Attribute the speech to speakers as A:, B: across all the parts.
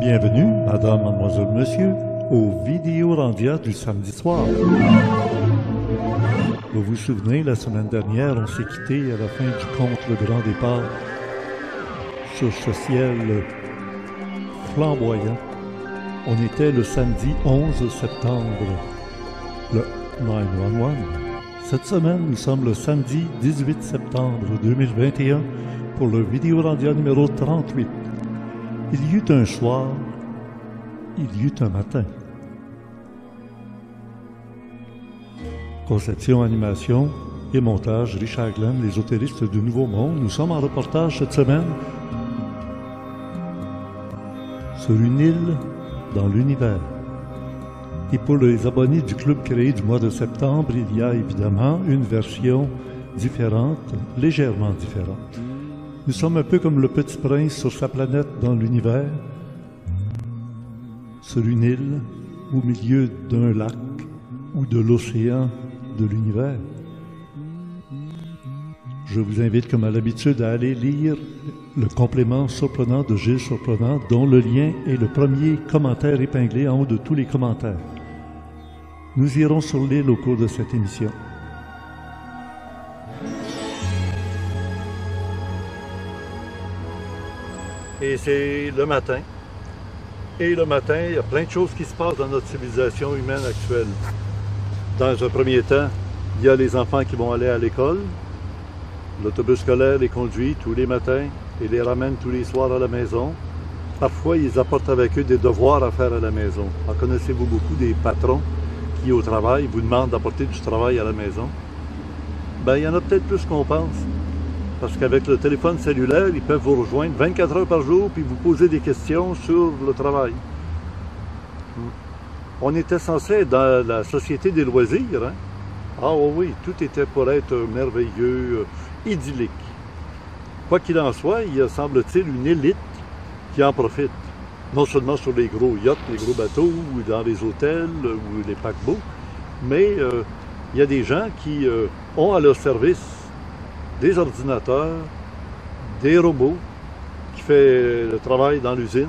A: Bienvenue, madame, mademoiselle, monsieur, aux vidéos rendières du samedi soir. Vous vous souvenez, la semaine dernière, on s'est quitté à la fin du conte Le Grand Départ sur ce ciel flamboyant. On était le samedi 11 septembre, le 911. Cette semaine, nous sommes le samedi 18 septembre 2021 pour le vidéo rendière numéro 38. Il y eut un soir, il y eut un matin. Conception, animation et montage, Richard Glenn, les Ésotéristes du Nouveau Monde. Nous sommes en reportage cette semaine sur une île dans l'univers. Et pour les abonnés du club créé du mois de septembre, il y a évidemment une version différente, légèrement différente. Nous sommes un peu comme le petit prince sur sa planète dans l'univers, sur une île au milieu d'un lac ou de l'océan de l'univers. Je vous invite comme à l'habitude à aller lire le complément surprenant de Gilles Surprenant, dont le lien est le premier commentaire épinglé en haut de tous les commentaires. Nous irons sur l'île au cours de cette émission. Et c'est le matin. Et le matin, il y a plein de choses qui se passent dans notre civilisation humaine actuelle. Dans un premier temps, il y a les enfants qui vont aller à l'école. L'autobus scolaire les conduit tous les matins et les ramène tous les soirs à la maison. Parfois, ils apportent avec eux des devoirs à faire à la maison. En connaissez-vous beaucoup des patrons qui, au travail, vous demandent d'apporter du travail à la maison? Ben, il y en a peut-être plus qu'on pense. Parce qu'avec le téléphone cellulaire, ils peuvent vous rejoindre 24 heures par jour puis vous poser des questions sur le travail. On était censé être dans la société des loisirs, hein? Ah oui, tout était pour être merveilleux, idyllique. Quoi qu'il en soit, il y a, semble-t-il, une élite qui en profite. Non seulement sur les gros yachts, les gros bateaux, ou dans les hôtels, ou les paquebots, mais il y a des gens qui ont à leur service des ordinateurs, des robots qui font le travail dans l'usine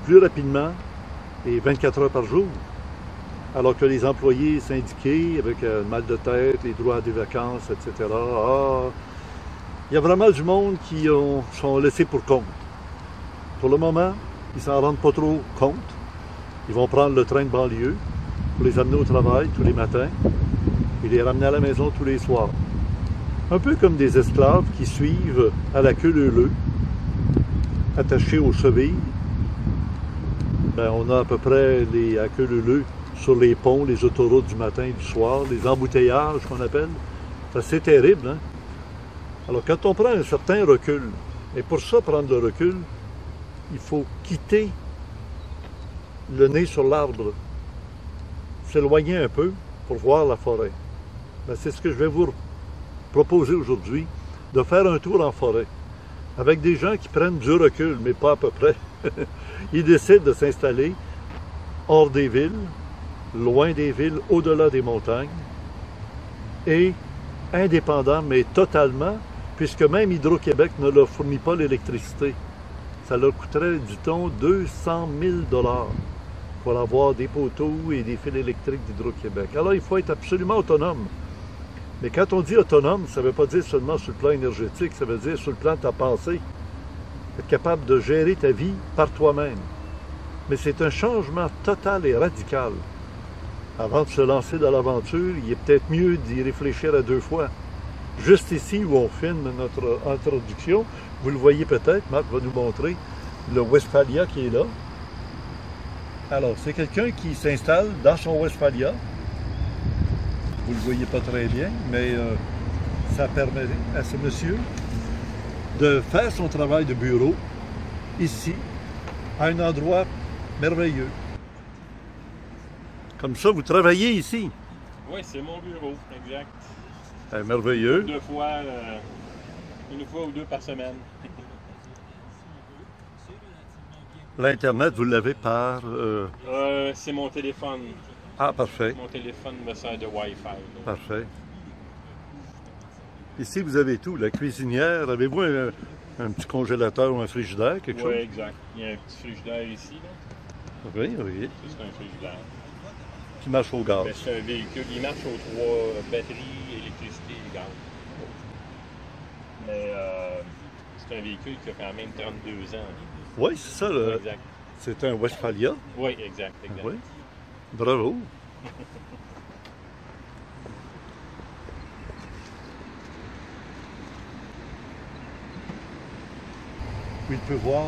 A: plus rapidement et 24 heures par jour. Alors que les employés syndiqués, avec mal de tête, les droits des vacances, etc., il y a vraiment du monde qui sont laissés pour compte. Pour le moment, ils ne s'en rendent pas trop compte. Ils vont prendre le train de banlieue pour les amener au travail tous les matins et les ramener à la maison tous les soirs. Un peu comme des esclaves qui suivent à la queue leu-leu, attachés aux chevilles. Ben, on a à peu près les à queue leu-leu sur les ponts, les autoroutes du matin et du soir, les embouteillages qu'on appelle. C'est assez terrible, hein? Alors, quand on prend un certain recul, et pour ça, prendre le recul, il faut quitter le nez sur l'arbre, s'éloigner un peu pour voir la forêt. Ben, c'est ce que je vais vous proposer aujourd'hui, de faire un tour en forêt, avec des gens qui prennent du recul, mais pas à peu près. Ils décident de s'installer hors des villes, loin des villes, au-delà des montagnes, et indépendants, mais totalement, puisque même Hydro-Québec ne leur fournit pas l'électricité. Ça leur coûterait, dit-on, 200 000 $ pour avoir des poteaux et des fils électriques d'Hydro-Québec. Alors, il faut être absolument autonome. Mais quand on dit autonome, ça ne veut pas dire seulement sur le plan énergétique, ça veut dire sur le plan de ta pensée. Être capable de gérer ta vie par toi-même. Mais c'est un changement total et radical. Avant de se lancer dans l'aventure, il est peut-être mieux d'y réfléchir à deux fois. Juste ici où on filme notre introduction, vous le voyez peut-être, Marc va nous montrer le Westphalia qui est là. Alors, c'est quelqu'un qui s'installe dans son Westphalia. Vous ne le voyez pas très bien, mais ça permet à ce monsieur de faire son travail de bureau ici, à un endroit merveilleux. Comme ça, vous travaillez ici?
B: Oui, c'est mon bureau, exact.
A: Merveilleux.
B: Une fois ou deux par semaine.
A: L'Internet, vous l'avez par...
B: C'est mon téléphone.
A: Ah, parfait.
B: Mon téléphone me sert de Wi-Fi.
A: Parfait. Ici, vous avez tout. La cuisinière, avez-vous Un petit congélateur ou un frigidaire, quelque
B: Oui,
A: chose?
B: exact. Il y a un petit frigidaire ici, là.
A: Oui, oui.
B: Ça, c'est un frigidaire.
A: Qui marche au gaz.
B: Ben, c'est un véhicule, il marche aux 3 batteries, électricité et gaz. Mais c'est un véhicule qui a quand même 32 ans.
A: Oui, c'est ça. Là.
B: Exact.
A: C'est un Westphalia.
B: Oui, exact, exact.
A: Oui. Bravo. Puis il peut voir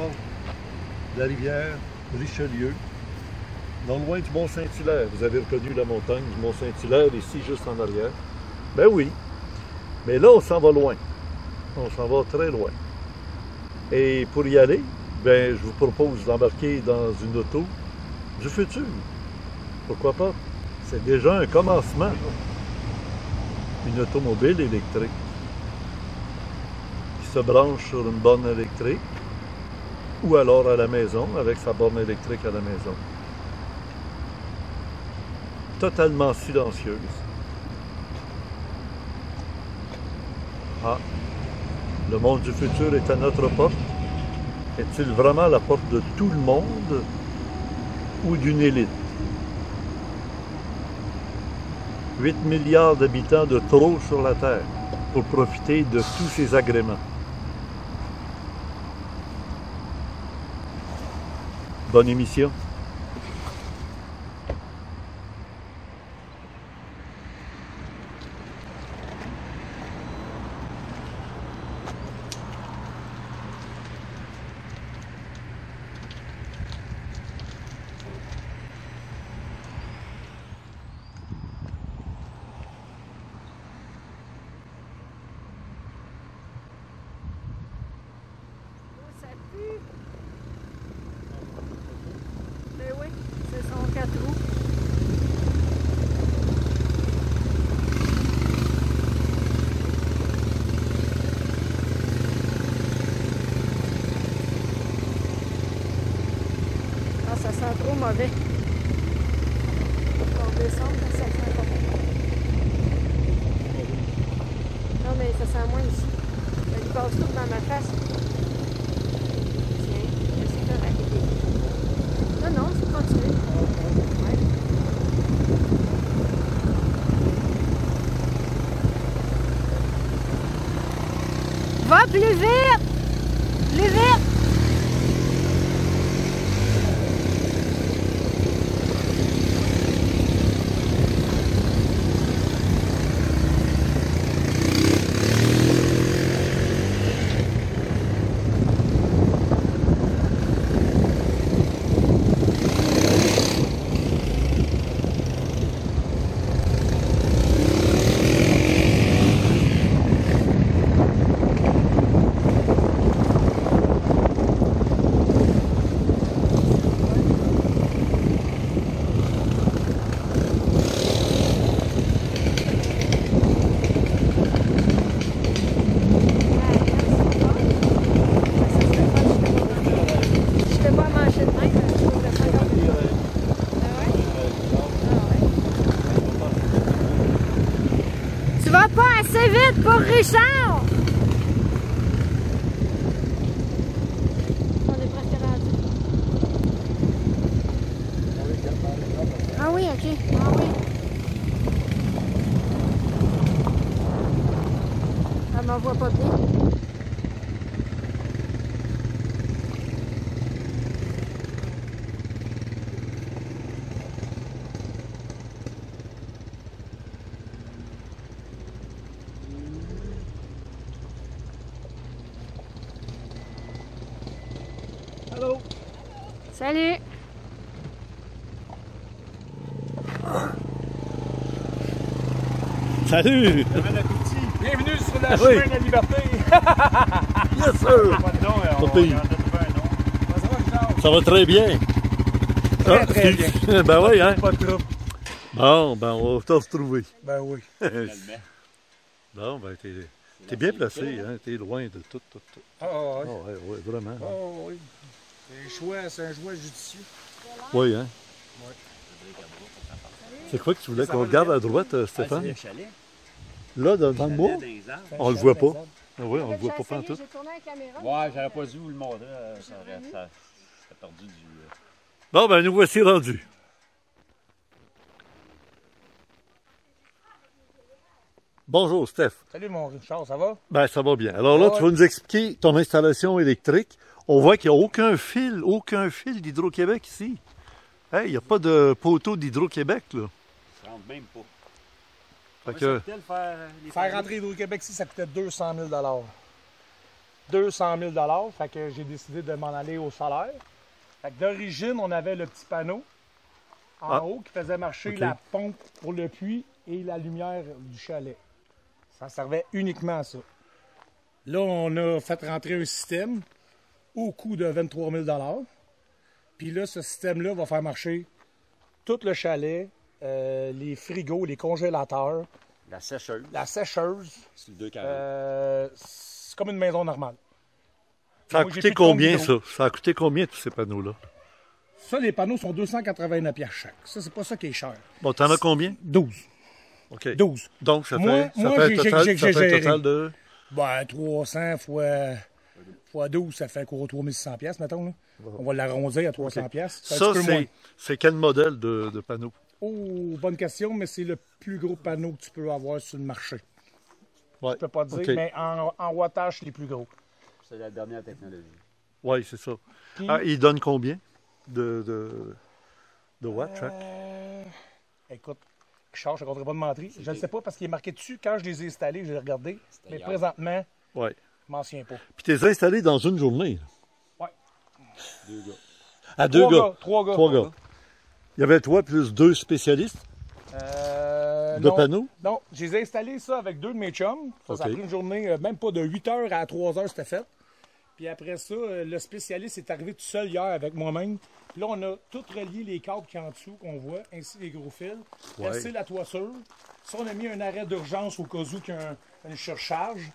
A: la rivière Richelieu, non loin du Mont-Saint-Hilaire. Vous avez reconnu la montagne du Mont-Saint-Hilaire ici, juste en arrière. Ben oui. Mais là, on s'en va loin. On s'en va très loin. Et pour y aller, ben, je vous propose d'embarquer dans une auto du futur. Pourquoi pas? C'est déjà un commencement. Une automobile électrique qui se branche sur une borne électrique ou alors à la maison avec sa borne électrique à la maison. Totalement silencieuse. Ah, le monde du futur est à notre porte. Est-il vraiment la porte de tout le monde ou d'une élite? 8 milliards d'habitants de trop sur la Terre pour profiter de tous ces agréments. Bonne émission.
C: Ça pue. Mais oui, c'est son 4 roues. Ah, ça sent trop mauvais. On va descendre, ça sent pas bon. Non, mais ça sent moins ici. Ça lui passe tout dans ma face. Tiens, c'est correct. Non, non, c'est continuer. Ouais. Va plus vite! Plus vite! Tu vas pas assez vite pour Richard! On est presque rendu. Ah oui, ok. Ah oui. Elle m'envoie pas bien.
A: Allô?
C: Salut!
A: Salut!
B: Bon appétit. Bienvenue sur la
A: Oui.
B: chemin de la liberté.
A: Yes, sir!
B: Pas de nom, on
A: Pas pire.
B: en a trouvé un nom. Ça va, Richard?
A: Ça va très bien.
B: Très, très bien.
A: Ben oui, hein?
B: Pas de trouble.
A: Bon, ben on va te retrouver.
B: Ben oui.
A: Bon, ben t'es bien placé, hein? T'es loin de tout.
B: Ah
A: Ah
B: oui.
A: ouais, ouais, vraiment.
B: Oh oui. C'est un choix judicieux.
A: Oui, hein?
B: Ouais.
A: C'est quoi que tu voulais
B: Ça
A: qu'on
B: va
A: regarde
B: bien.
A: à droite, Stéphane?
D: C'est le chalet.
A: Là, dans le bois?
D: Chalet des arbres.
A: On le voit pas. Ah oui, on
C: En
A: le
C: fait,
A: voit
C: j'ai
A: pas
C: essayé,
A: pantoute.
C: j'ai tourné la caméra.
B: Ouais, j'aurais pas dû vous le montrer. Ça aurait perdu du.
A: Bon, ben nous voici rendus. Bonjour, Steph.
D: Salut mon Richard, ça va?
A: Ben, ça va bien. Alors là,
D: Ouais.
A: tu vas nous expliquer ton installation électrique. On voit qu'il n'y a aucun fil d'Hydro-Québec ici. Hey, il n'y a pas de poteau d'Hydro-Québec, là.
B: Ça rentre même pas.
A: Fait que,
D: Faire rentrer Hydro-Québec ici, ça coûtait 200 000 200 000 fait que j'ai décidé de m'en aller au solaire. Fait que d'origine, on avait le petit panneau en
A: Ah.
D: haut qui faisait marcher
A: Ok.
D: la pompe pour le puits et la lumière du chalet. Ça servait uniquement à ça. Là, on a fait rentrer un système au coût de 23 000 Puis là, ce système-là va faire marcher tout le chalet, les frigos, les congélateurs,
B: La sécheuse.
D: la sécheuse.
B: C'est le 240.
D: C'est comme une maison normale.
A: ça a
D: Moi, j'ai
A: coûté
D: plus de pompe
A: combien,
D: d'hydro.
A: ça? Ça a coûté combien, tous ces panneaux-là?
D: Ça, les panneaux sont 289 piastres chaque. Ça, c'est pas ça qui est cher.
A: Bon, t'en as combien?
D: 12.
A: OK.
D: 12.
A: Donc, ça
D: Moi-
A: fait,
D: moi,
A: ça fait
D: j'ai-
A: un total,
D: j'ai
A: ça fait un
D: géré.
A: total de...
D: Ben, 300 fois 12, ça fait quoi, 3600 piastres, mettons. Là. On va l'arrondir à 300 piastres. C'est un
A: Ça,
D: petit peu moins.
A: c'est quel modèle de panneau?
D: Oh, bonne question, mais c'est le plus gros panneau que tu peux avoir sur le marché.
A: Ouais.
D: Je peux pas te dire,
A: OK.
D: mais en wattage, c'est les plus gros.
B: C'est la dernière technologie.
A: Oui, c'est ça.
D: Puis-
A: Ah, il donne combien de watts, chaque?
D: Écoute, Richard, je ne compterai pas de mentir. Je ne sais pas parce qu'il est marqué dessus. Quand je les ai installés, j'ai regardé. Mais
B: hier.
D: présentement,
A: Oui.
D: je m'en souviens pas.
A: Puis tu les as installés dans une journée.
D: Ouais.
B: 2 gars.
A: À deux gars.
D: Trois gars.
A: Trois gars. Il y avait toi plus 2 spécialistes de
D: non,
A: panneaux?
D: Non, je les ai installés ça avec 2 de mes chums. Ça a
A: OK.
D: pris une journée, même pas de 8 heures à 3 heures, c'était fait. Puis après ça, le spécialiste est arrivé tout seul hier avec moi-même. Puis là, on a tout relié les câbles qui sont en dessous, qu'on voit, ainsi les gros fils.
A: Ouais.
D: Ainsi la toiture. Ça, on a mis un arrêt d'urgence au cas où qu'il y a une surcharge.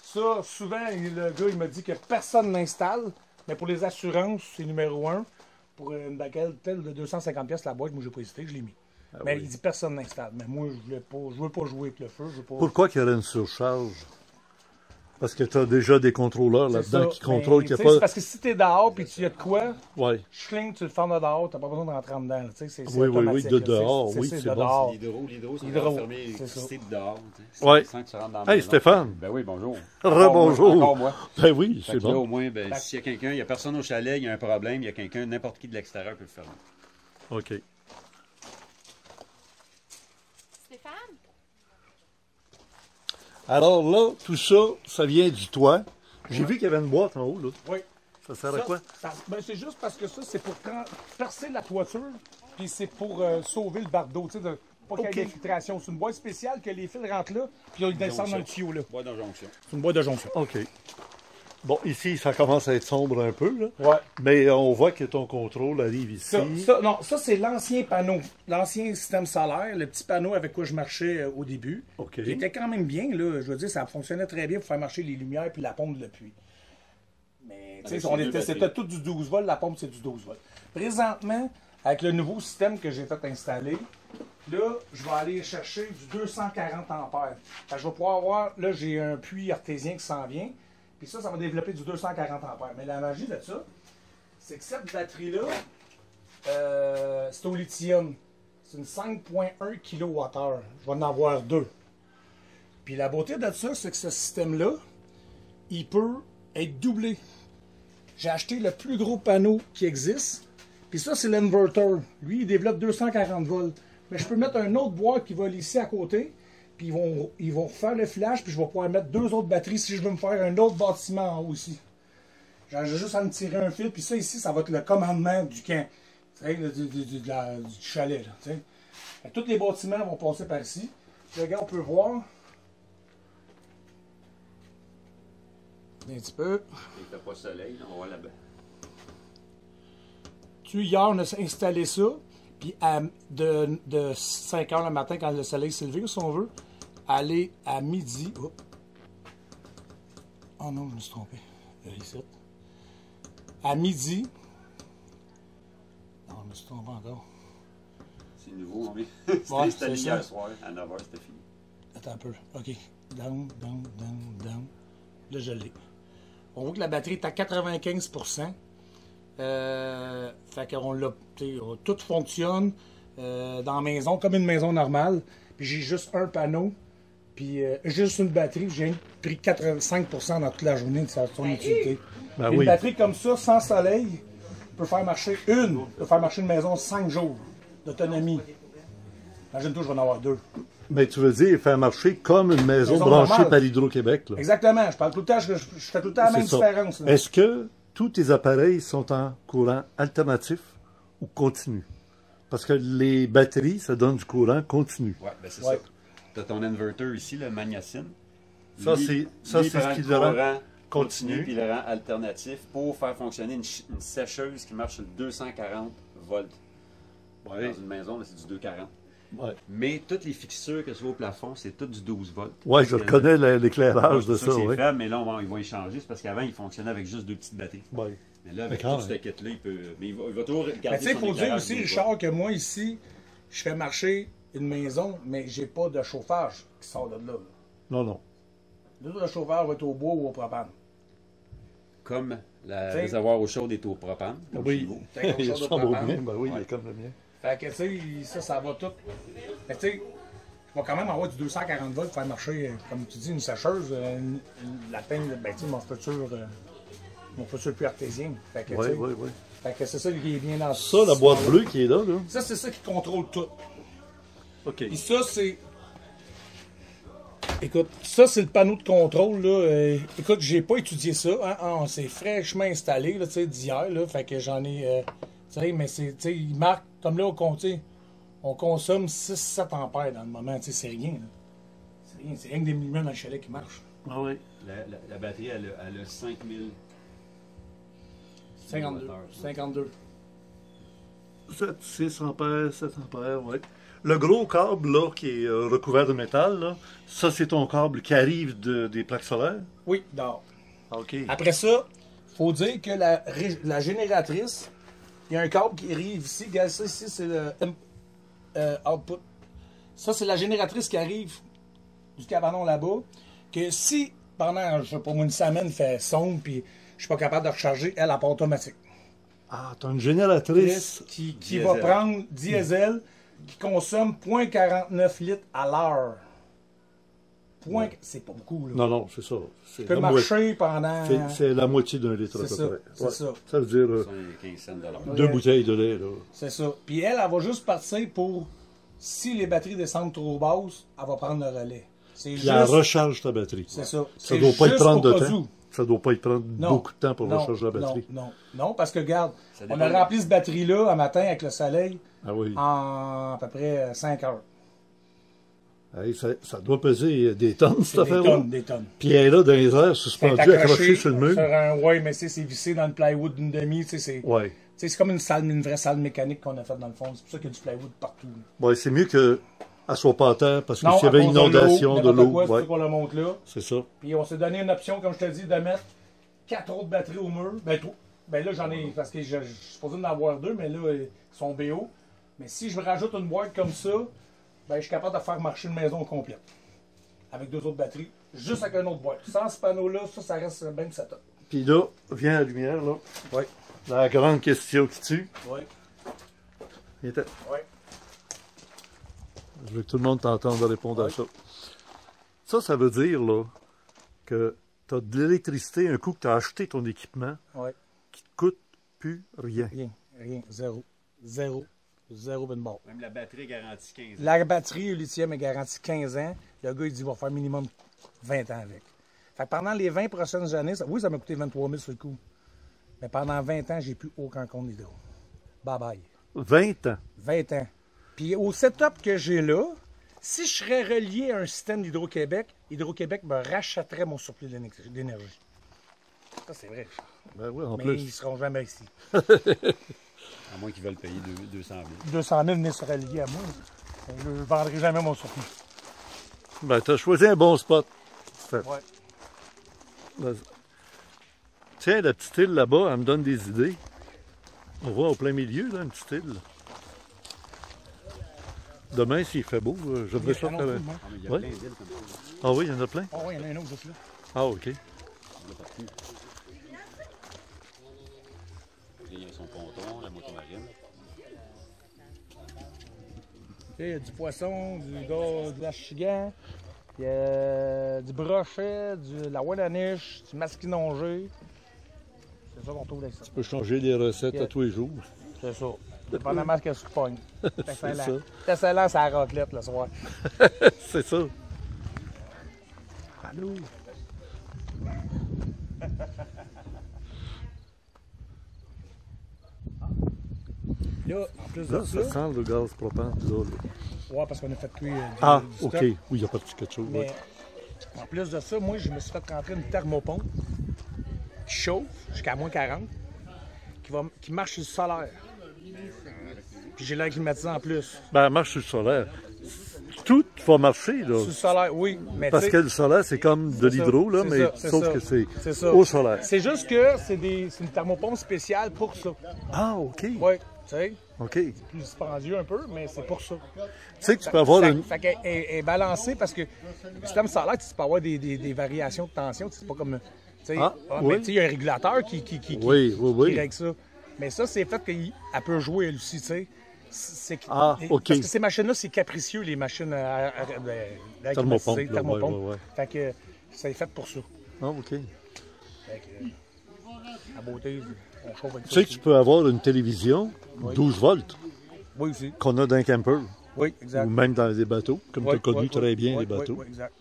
D: Ça, souvent, le gars, il m'a dit que personne n'installe. Mais pour les assurances, c'est numéro 1. Pour une baguette telle de 250 pièces la boîte, moi, j'ai pas hésité, je l'ai mis. Mais
A: oui.
D: il dit personne n'installe. Mais moi, je veux pas jouer avec le feu. Je veux pas...
A: Pourquoi qu'il y aurait une surcharge? Parce que tu as déjà des contrôleurs
D: C'est
A: là-dedans
D: ça.
A: qui contrôlent qu'il
D: Ben,
A: n'y a
D: c'est
A: pas...
D: parce que si t'es dehors puis tu y as de quoi,
A: Ouais.
D: schling, tu le fermes de dehors, t'as pas besoin de rentrer en dedans. C'est
A: Oui,
D: automatique,
A: de
D: là.
A: dehors,
D: C'est-
A: oui,
D: c'est
A: c'est
D: de
A: bon.
D: dehors.
B: L'hydro sont
D: Hydro,
B: fermés
D: c'est
B: l'électricité
D: ça.
B: de dehors. tu sais,
A: Ouais.
B: Sans que tu rentres dans la
A: Hey,
B: maison.
A: Stéphane.
B: Ben oui, bonjour.
A: Rebonjour.
B: Encore moi.
A: Ben oui,
B: Fait
A: c'est
B: que là,
A: bon.
B: au moins, ben, s'il y a quelqu'un, il n'y a personne au chalet, il y a un problème, il y a quelqu'un, n'importe qui de l'extérieur peut le faire.
A: OK.
C: Stéphane?
A: Alors là, tout ça, ça vient du toit. J'ai vu qu'il y avait une boîte en haut, là.
D: Oui.
A: Ça sert à quoi?
D: Ben, c'est juste parce que ça, c'est pour percer la toiture, puis c'est pour sauver le bardeau, tu sais, pas qu'il y ait
A: OK.
D: d'infiltration. C'est une boîte spéciale que les fils rentrent là, puis ils descendent dans le tuyau là.
B: Bois d'injonction.
D: C'est une boîte de jonction.
A: OK. Bon, ici, ça commence à être sombre un peu, là.
D: Ouais.
A: Mais on voit que ton contrôle arrive ici.
D: Ça c'est l'ancien panneau, l'ancien système solaire, le petit panneau avec quoi je marchais au début.
A: OK.
D: Il était quand même bien, là. Je veux dire, ça fonctionnait très bien pour faire marcher les lumières puis la pompe de pluie. Mais, tu sais,
B: Avec ces deux
D: c'était
B: batteries.
D: tout du 12 volts, la pompe c'est du 12 volts. Présentement, avec le nouveau système que j'ai fait installer, là, je vais aller chercher du 240 ampères. Fait que je vais pouvoir avoir, là, j'ai un puits artésien qui s'en vient, puis ça va développer du 240 ampères. Mais la magie de ça, c'est que cette batterie-là, c'est au lithium. C'est une 5.1 kWh. Je vais en avoir 2. Puis la beauté de ça, c'est que ce système-là, il peut être doublé. J'ai acheté le plus gros panneau qui existe. Puis ça, c'est l'inverter. Lui, il développe 240 volts. Mais je peux mettre un autre boîte qui va ici à côté. Puis ils vont faire le flash. Puis je vais pouvoir mettre 2 autres batteries si je veux me faire un autre bâtiment en haut ici. J'ai juste à me tirer un fil. Puis ça ici, ça va être le commandement du camp. Tu sais, du chalet. Là, tu sais. Fait que tous les bâtiments vont passer par ici. Puis regarde, on peut voir. Un petit peu.
B: Il fait pas soleil, on va là-bas.
D: Hier, on a installé ça. Puis de 5 h le matin, quand le soleil s'est levé, si on veut, aller à midi. Oh, oh non, je me suis trompé. Ici. À midi. Non, je me suis trompé encore.
B: C'est nouveau, on vient. C'était
D: Ouais,
B: installé
D: c'est
B: hier
D: ça.
B: soir, à 9 h, c'était fini.
D: Attends un peu. OK. Down, down, down, down. Là, je l'ai. On voit que la batterie est à 95%. Fait qu'on l'a, tout fonctionne dans la maison comme une maison normale. Puis j'ai juste un panneau, puis juste une batterie. J'ai pris 85% dans toute la journée de son utilité.
A: Ben
D: Une
A: oui.
D: batterie comme ça, sans soleil, peut faire marcher une maison 5 jours d'autonomie. Imagine-toi, je vais en avoir 2.
A: Mais tu veux dire faire marcher comme une maison branchée
D: normale.
A: par Hydro-Québec. Là.
D: Exactement. Je parle tout le temps, je fais tout le temps la même
A: C'est ça.
D: différence. là.
A: Est-ce que tous tes appareils sont en courant alternatif ou continu? Parce que les batteries, ça donne du courant continu.
B: Ouais, ben c'est
D: Ouais.
B: ça. Tu as ton inverter ici, le Magnacine.
A: Ça, c'est ce qui le rend
B: continu, puis
A: continu.
B: le rang alternatif pour faire fonctionner une sécheuse qui marche sur 240 volts.
A: Ouais.
B: Dans une maison, là, c'est du 240.
A: Ouais.
B: Mais toutes les fixtures que ce soit au plafond, c'est tout du 12 volts.
A: Ouais, je reconnais l'éclairage de
B: C'est
A: ça.
B: c'est
A: Ouais.
B: faible, mais là, ils vont y changer. C'est parce qu'avant, il fonctionnait avec juste 2 petites batteries.
A: Ouais.
B: Mais là, avec
A: D'accord,
B: tout ce kit-là, il peut. Mais il va toujours garder.
D: Mais tu sais, il
B: son
D: faut dire
B: éclairage
D: aussi,
B: 12
D: Richard, que moi ici, je fais marcher une maison, mais j'ai pas de chauffage qui sort de là.
A: Non, non.
D: Le chauffage va être au bois ou au propane.
B: Comme le
D: T'sais-
B: réservoir au chaud est au propane. comme
A: Oui.
B: chez vous.
D: Fait qu'on
A: Il
D: sort de
A: ressemble au
D: propane.
A: mien. Ben oui, il
B: Ouais.
A: est comme le mien.
D: Fait que, tu sais, ça va tout. Mais tu sais, je vais quand même avoir du 240 volts pour faire marcher, comme tu dis, une sécheuse, la peine, ben, tu sais, mon futur plus artésien. Fait que,
A: Oui,
D: tu sais,
A: oui, oui.
D: fait que c'est ça qui est bien dans
A: Ça, la boîte bleue qui est là, là.
D: Ça, c'est ça qui contrôle tout.
A: OK.
D: Et ça, c'est. Écoute, ça, c'est le panneau de contrôle, là. Écoute, j'ai pas étudié ça. Hein. Ah, c'est fraîchement installé, là, tu sais, d'hier, là. Fait que j'en ai. Tu sais, mais c'est. Tu sais, il marque. Comme là, on consomme 6-7 ampères dans le moment. Tu sais, c'est rien, là. C'est rien. C'est rien que des millimètres dans le chalet qui marche.
A: Ah oui.
B: La batterie, elle a 5000.
D: 52. 52.
A: 7, 6 ampères, 7 ampères, oui. Le gros câble, là, qui est recouvert de métal, là, ça, c'est ton câble qui arrive des plaques solaires?
D: Oui, dehors.
A: OK.
D: Après ça, il faut dire que la génératrice, il y a un câble qui arrive ici. Regarde ça ici, c'est le output. Ça, c'est la génératrice qui arrive du cabanon là-bas. Que si, pendant, je sais pas moi, une semaine, il fait sombre puis je suis pas capable de recharger, elle part automatique.
A: Ah, t'as une génératrice.
D: Qui va prendre diesel, qui consomme 0,49 litres à l'heure. C'est pas beaucoup, là.
A: Non, non, c'est ça. C'est
D: Tu peux
A: la
D: marcher pendant...
A: C'est la moitié d'un litre à
D: C'est
A: peu
D: ça,
A: près.
D: c'est ça.
A: Ça veut dire
B: 15 cents de l'heure.
A: 2 bouteilles de lait, là.
D: C'est ça. Puis elle va juste partir pour... Si les batteries descendent trop basses, elle va prendre le relais. C'est
A: Puis
D: juste...
A: elle recharge ta batterie.
D: C'est ça.
A: Ça
D: C'est
A: doit pas y
D: juste
A: prendre
D: au
A: de
D: cas
A: temps.
D: où.
A: Ça doit pas y prendre
D: Non.
A: beaucoup de temps pour
D: Non,
A: recharger la batterie.
D: Non, parce que regarde,
B: Ça
D: on
B: dépend
D: a
B: de-
D: rempli cette batterie-là un matin avec le soleil
A: Ah oui.
D: en à peu près 5 heures.
A: Hey, ça doit peser des tonnes, cette
D: Des
A: affaire-là.
D: tonnes, des tonnes.
A: Puis elle est là dans les airs,
D: C'est
A: suspendue, accrochée sur le mur.
D: Ouais, mais c'est vissé dans le plywood d'une demi. Tu sais, c'est
A: Ouais.
D: tu sais, c'est comme une vraie salle mécanique qu'on a faite dans le fond. C'est pour ça qu'il y a du plywood partout.
A: Ouais, c'est mieux qu'elle soit pas à terre, parce que
D: Non,
A: s'il y
D: à
A: avait
D: cause
A: inondation de
D: n'importe
A: l'eau,
D: quoi, c'est
A: ouais,
D: pour ça qu'on la monte là.
A: c'est ça.
D: Puis on s'est donné une option, comme je te dis, de mettre 4 autres batteries au mur. Ben là, j'en ai, parce que je suis supposé en avoir 2, mais là, ils sont BO. Mais si je rajoute une boîte comme ça, ben je suis capable de faire marcher une maison complète. Avec 2 autres batteries, juste avec une autre boîte. Sans ce panneau-là, ça reste bien de setup.
A: Puis là, vient la lumière, là.
D: Oui.
A: La grande question qui tue.
D: Oui.
A: Viens-t'en.
D: Oui.
A: Je veux que tout le monde t'entende répondre à ça. Ça veut dire, là, que tu as de l'électricité un coup que tu as acheté ton équipement
D: Oui.
A: qui te coûte plus rien.
D: Rien. Zéro ben barre.
B: Même la batterie est garantie 15 ans.
D: La batterie, le lithium est garantie 15 ans. Le gars, il dit qu'il va faire minimum 20 ans avec. Fait que pendant les 20 prochaines années, ça m'a coûté 23 000 sur le coup. Mais pendant 20 ans, j'ai plus aucun compte d'hydro. Bye bye.
A: 20 ans.
D: 20 ans. Puis au setup que j'ai là, si je serais relié à un système d'Hydro-Québec, Hydro-Québec me rachèterait mon surplus d'énergie. Ça, c'est vrai.
A: Ben oui, en
D: Mais
A: plus.
D: ils ne seront jamais ici.
B: À moins qu'ils veulent payer 200 000.
D: 200 000 venir se relier à moi. Je ne vendrai jamais mon surplus.
A: Ben, tu as choisi un bon spot.
D: Ouais.
A: Ben, tiens, la petite île là-bas, elle me donne des idées. On voit au plein milieu, là, une petite île. Demain, s'il fait beau, j'aimerais ça faire.
B: Ah, mais il y a
A: Ouais.
B: plein d'îles comme ça.
A: Ah oui, il y en a plein.
D: Oh, oui, il y en a un autre juste là.
A: Ah, OK.
B: Il n'y a pas de cul. Il y a son ponton, la moto marine.
D: Il y a du poisson, de la chigan, il y a du brochet, de la ouananiche, du masquinongé. C'est ça qu'on trouve là.
A: Tu peux changer les recettes à tous les jours.
D: C'est ça. Dépendamment de ce que tu pognes.
A: C'est ça.
D: C'est excellent, c'est la raclette le soir.
A: C'est ça. Allô?
D: Là, en plus de
A: Là, ça sent le gaz propane. Là.
D: ouais, parce qu'on a fait cuire du
A: OK.
D: stock.
A: Oui, il y a parti quelque chose.
D: Mais
A: Ouais.
D: en plus de ça, moi, je me suis fait rentrer une thermopompe qui chauffe jusqu'à moins 40, qui marche sur le solaire. Puis j'ai l'air climatisé en plus.
A: Ben, elle marche sur le solaire. Tout va marcher, là.
D: Sur le solaire, oui. Mais
A: Parce
D: tu
A: que
D: sais,
A: le solaire, c'est comme de
D: c'est
A: l'hydro,
D: ça,
A: là,
D: c'est
A: mais
D: ça, c'est
A: sauf
D: ça.
A: que c'est
D: ça.
A: au solaire.
D: C'est juste que c'est une thermopompe spéciale pour ça.
A: Ah, OK.
D: Oui, tu sais,
A: OK. Tu
D: plus dispendieux un peu, mais c'est pour ça.
A: sais que tu peux avoir une...
D: Fait qu'elle est balancée parce que le système solaire, tu peux avoir des variations de tension. C'est pas comme. Tu sais,
A: Ah,
D: mais
A: oui.
D: tu sais, il y a un régulateur qui
A: Oui.
D: règle ça. Mais ça, c'est fait qu'elle peut jouer elle aussi, tu sais.
A: Ah, OK.
D: Parce que ces machines-là, c'est capricieux, les machines
A: Thermopompe,
D: climatisées,
A: là,
D: thermopompe.
A: ouais.
D: Fait que c'est fait pour ça.
A: Ah, OK.
D: Fait que, la beauté, on chauffe avec
A: Tu
D: ça.
A: sais que tu peux avoir une télévision 12 volts
D: Oui, aussi.
A: qu'on a dans un camper
D: Oui, exact.
A: ou même dans des bateaux, comme tu as connu très bien les
D: oui,
A: bateaux.
D: Oui, exact.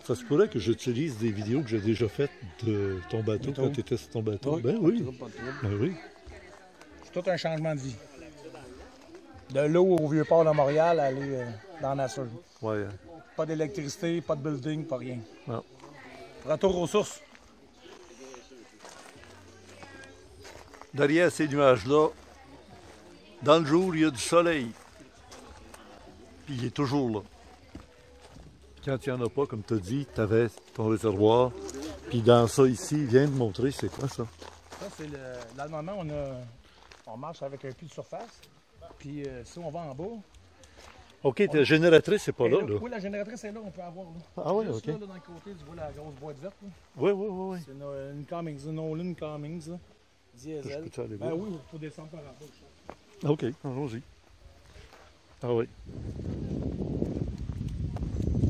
A: Ça se pourrait que j'utilise des vidéos que j'ai déjà faites de ton bateau quand tu étais sur ton bateau. Ben oui.
D: Pas de trouble.
A: Ben oui.
D: C'est tout un changement de vie. De l'eau au Vieux-Port de Montréal, à aller dans la nature.
A: Ouais.
D: Pas d'électricité, pas de building, pas rien.
A: Non.
D: Retour aux sources.
A: Derrière ces nuages-là, dans le jour, il y a du soleil. Puis il est toujours là. Quand il n'y en a pas, comme tu as dit, tu avais ton réservoir. Puis dans ça ici, viens de montrer, c'est quoi ça?
D: Ça, c'est le. Là, normalement, on marche avec un puits de surface. Puis si on va en bas.
A: OK, ta génératrice, c'est pas là, là.
D: Oui, la génératrice est là, on peut avoir. Là.
A: Ah oui,
D: Juste
A: OK.
D: là, dans le côté, tu vois la grosse boîte verte. Là.
A: Oui.
D: C'est une Cummings, une Olin Cummings. Là. Diesel.
A: Je peux-tu aller
D: Ben
A: voir?
D: oui, il faut descendre par en bas.
A: OK, allons-y. Ah oui.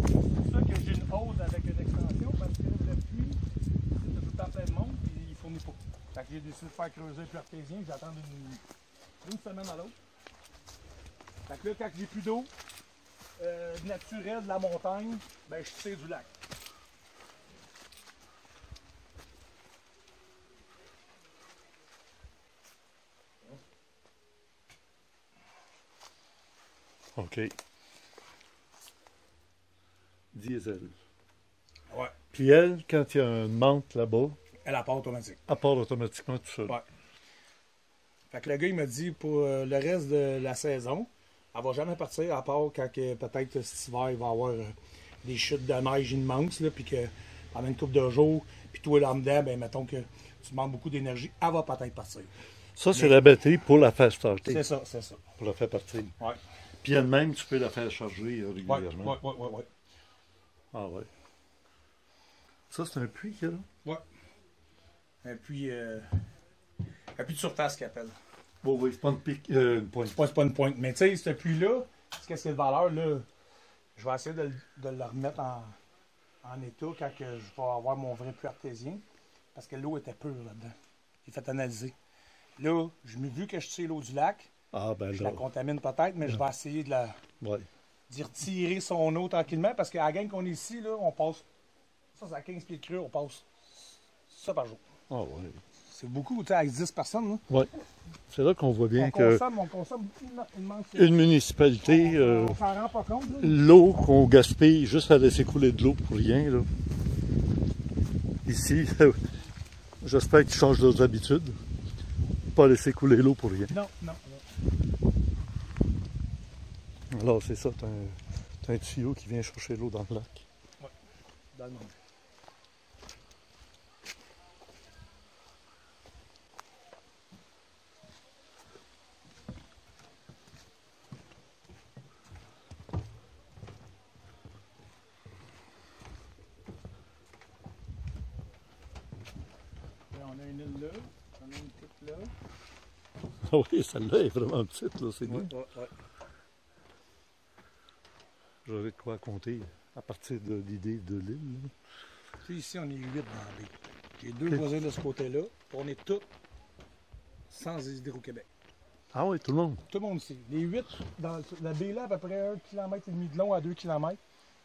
D: C'est pour ça que j'ai une hausse avec une extension parce que le puits, c'est tout le temps plein de monde et il ne fournit pas. Fait que j'ai décidé de faire creuser un puits artésien, j'attends une semaine à l'autre. Fait que là, quand j'ai plus d'eau naturelle de la montagne, ben je tire du lac.
A: OK. Diesel.
D: Ouais.
A: Puis elle, quand il y a une menthe là-bas,
D: Elle part automatique.
A: elle part automatiquement tout seul.
D: Ouais. Fait que le gars, il m'a dit pour le reste de la saison, elle va jamais partir, à part quand peut-être cet hiver, il va y avoir des chutes de neige immenses, là, puis que pendant une couple de jours, puis toi là dedans, ben mettons que tu demandes beaucoup d'énergie, elle va peut-être partir.
A: Ça, c'est la batterie pour la faire starter,
D: C'est ça, c'est ça.
A: pour la faire partir.
D: Ouais.
A: Puis elle-même, tu peux la faire charger régulièrement.
D: Ouais.
A: Ah ouais. Ça, c'est un puits qu'il y a là?
D: Ouais. Et puis de surface qu'il appelle.
A: Bon, oui, c'est pas une pointe.
D: C'est pas une pointe. Mais tu sais, ce puits-là, qu'est-ce qu'il y a de valeur, là? Je vais essayer de le remettre en état quand que je vais avoir mon vrai puits artésien. Parce que l'eau était pure là-dedans. J'ai fait analyser. Là, vu que je tire l'eau du lac,
A: Ah, ben
D: je
A: là.
D: la contamine peut-être, mais je vais essayer
A: Ouais.
D: d'y retirer son eau tranquillement. Parce qu'à la gang qu'on est ici, là, on passe. Ça, c'est à 15 pieds de creux, on passe ça par jour.
A: Ah ouais.
D: C'est beaucoup, tu sais, avec 10 personnes. Là.
A: Ouais. C'est là qu'on voit bien
D: On
A: que
D: consomme immensément.
A: une municipalité,
D: On s'en rend pas compte. Là.
A: l'eau qu'on gaspille juste à laisser couler de l'eau pour rien, là. Ici, j'espère qu'ils changent leurs habitudes. Pas laisser couler l'eau pour rien.
D: Non.
A: Alors, c'est ça, t'as un tuyau qui vient chercher l'eau dans le lac.
D: Dans le monde. On a une île là, on a une petite là.
A: Ah oui, celle-là est vraiment petite, là, c'est bien.
D: Ouais.
A: J'aurais de quoi compter à partir de l'idée de l'île. là.
D: Tu sais, ici, on est 8 dans la baie. J'ai 2 voisins de ce côté-là. On est tous sans Hydro-Québec.
A: Ah oui, tout le monde.
D: Tout le monde ici. Les 8, dans la baie là, à peu près 1,5 km de long à 2 km,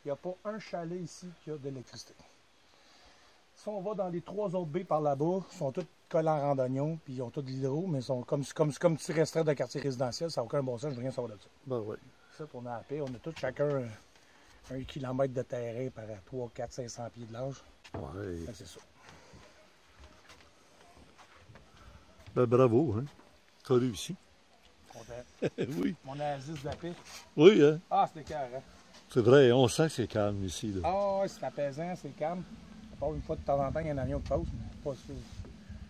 D: il n'y a pas un chalet ici qui a de l'électricité. Si on va dans les 3 autres baies par là-bas, ils sont tous collants en randonnion, puis ils ont tous de l'hydro, mais ils sont comme tu resterais d'un quartier résidentiel, ça n'a aucun bon sens, je veux rien savoir de ça.
A: Ben oui.
D: Ça, on a la paix, on a tous chacun 1 km de terrain par 3, 4, 500 pieds de large.
A: Ouais.
D: Fait que c'est ça.
A: Ben bravo, hein. T'as réussi.
D: Content.
A: Oui.
D: Mon oasis de la paix.
A: Oui, hein.
D: Ah, c'était carré.
A: C'est vrai, on sent que c'est calme ici. Là.
D: Ah, ouais, c'est apaisant, c'est calme. À part une fois de temps en temps, il y a un avion qui passe, mais pas sûr.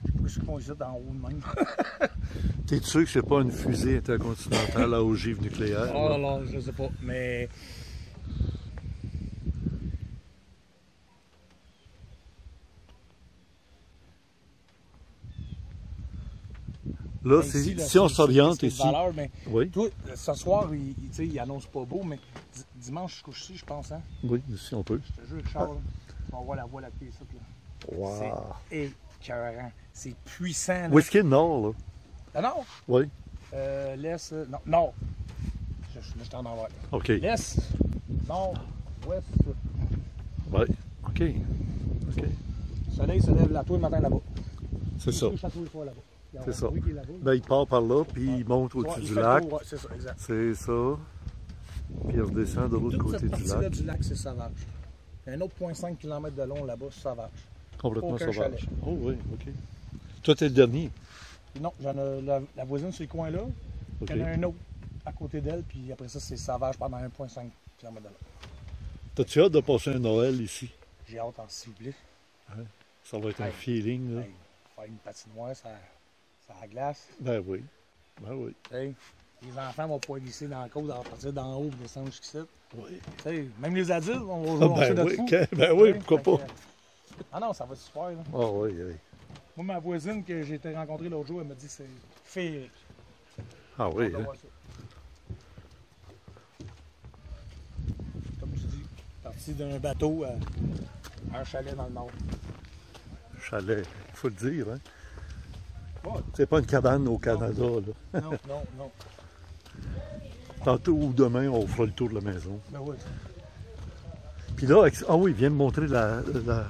D: Je sais pas ce qu'ils font ici d'en haut de même.
A: T'es sûr que c'est pas une fusée intercontinentale à ogive nucléaire?
D: Oh
A: là?
D: là là, je sais pas, mais.
A: Là,
D: Ici, là,
A: si on s'oriente
D: c'est de
A: ici.
D: valeur, mais
A: Oui,
D: toi, ce soir, il annonce pas beau, mais dimanche, je couche ici, je pense, hein.
A: oui, ici on peut.
D: Je te jure, Charles, on voit la voie lactée ici, là.
A: Wow.
D: C'est écœurant. C'est puissant. Là.
A: Où est-ce qu'il y a le nord, là?
D: Ah non?
A: Oui.
D: L'est, non, nord. Je t'en envoie.
A: OK.
D: L'est, nord, ouest, sud.
A: Oui. OK. OK.
D: Le soleil se lève là, tout le matin là-bas.
A: C'est ça.
D: Il couche à tous les fois là-bas. Il y a
A: C'est
D: un
A: ça.
D: bruit qui est là-bas.
A: Ben, il part par là, puis il monte
D: Ouais,
A: au-dessus
D: il
A: du
D: fait le
A: lac.
D: tour, ouais, c'est ça, exact.
A: C'est ça. Puis il redescend de l'autre
D: Toute
A: côté
D: cette
A: du
D: partie-là
A: lac.
D: du lac, c'est sauvage. Il y a un autre 0,5 km de long là-bas, c'est sauvage.
A: Complètement
D: aucun
A: sauvage.
D: chalet.
A: Oh oui, OK. Toi, t'es le dernier.
D: Puis non, j'en ai la voisine sur le coin-là.
A: OK.
D: Il y en a un autre à côté d'elle, puis après ça, c'est sauvage pendant 1,5 km de long.
A: T'as-tu hâte de passer un Noël ici?
D: J'ai hâte, en s'il vous plaît.
A: Ça va être un
D: Hey.
A: feeling, là.
D: Hey, faire une patinoire, ça glace.
A: Ben oui. Ben oui.
D: Hey, les enfants vont pouvoir glisser dans la côte, à partir d'en haut, et descendre jusqu'ici.
A: Oui.
D: Hey, même les adultes vont jouer
A: Ah,
D: au jeu
A: ben
D: de
A: oui,
D: fou.
A: ben oui,
D: Hey,
A: pourquoi
D: fait
A: pas?
D: que, ah non, ça va être super. Là.
A: Ah oui, oui.
D: Moi, ma voisine que j'ai été rencontrée l'autre jour, elle m'a dit que c'est féerique.
A: Ah oui,
D: On va
A: hein.
D: voir ça. Comme je dis, parti d'un bateau à un chalet dans le nord.
A: Chalet, il faut le dire, hein.
D: Ouais.
A: C'est pas une cabane au Canada, là.
D: Non, non.
A: Tantôt ou demain, on fera le tour de la maison.
D: Ben oui.
A: Puis là, ah oui, il vient me montrer la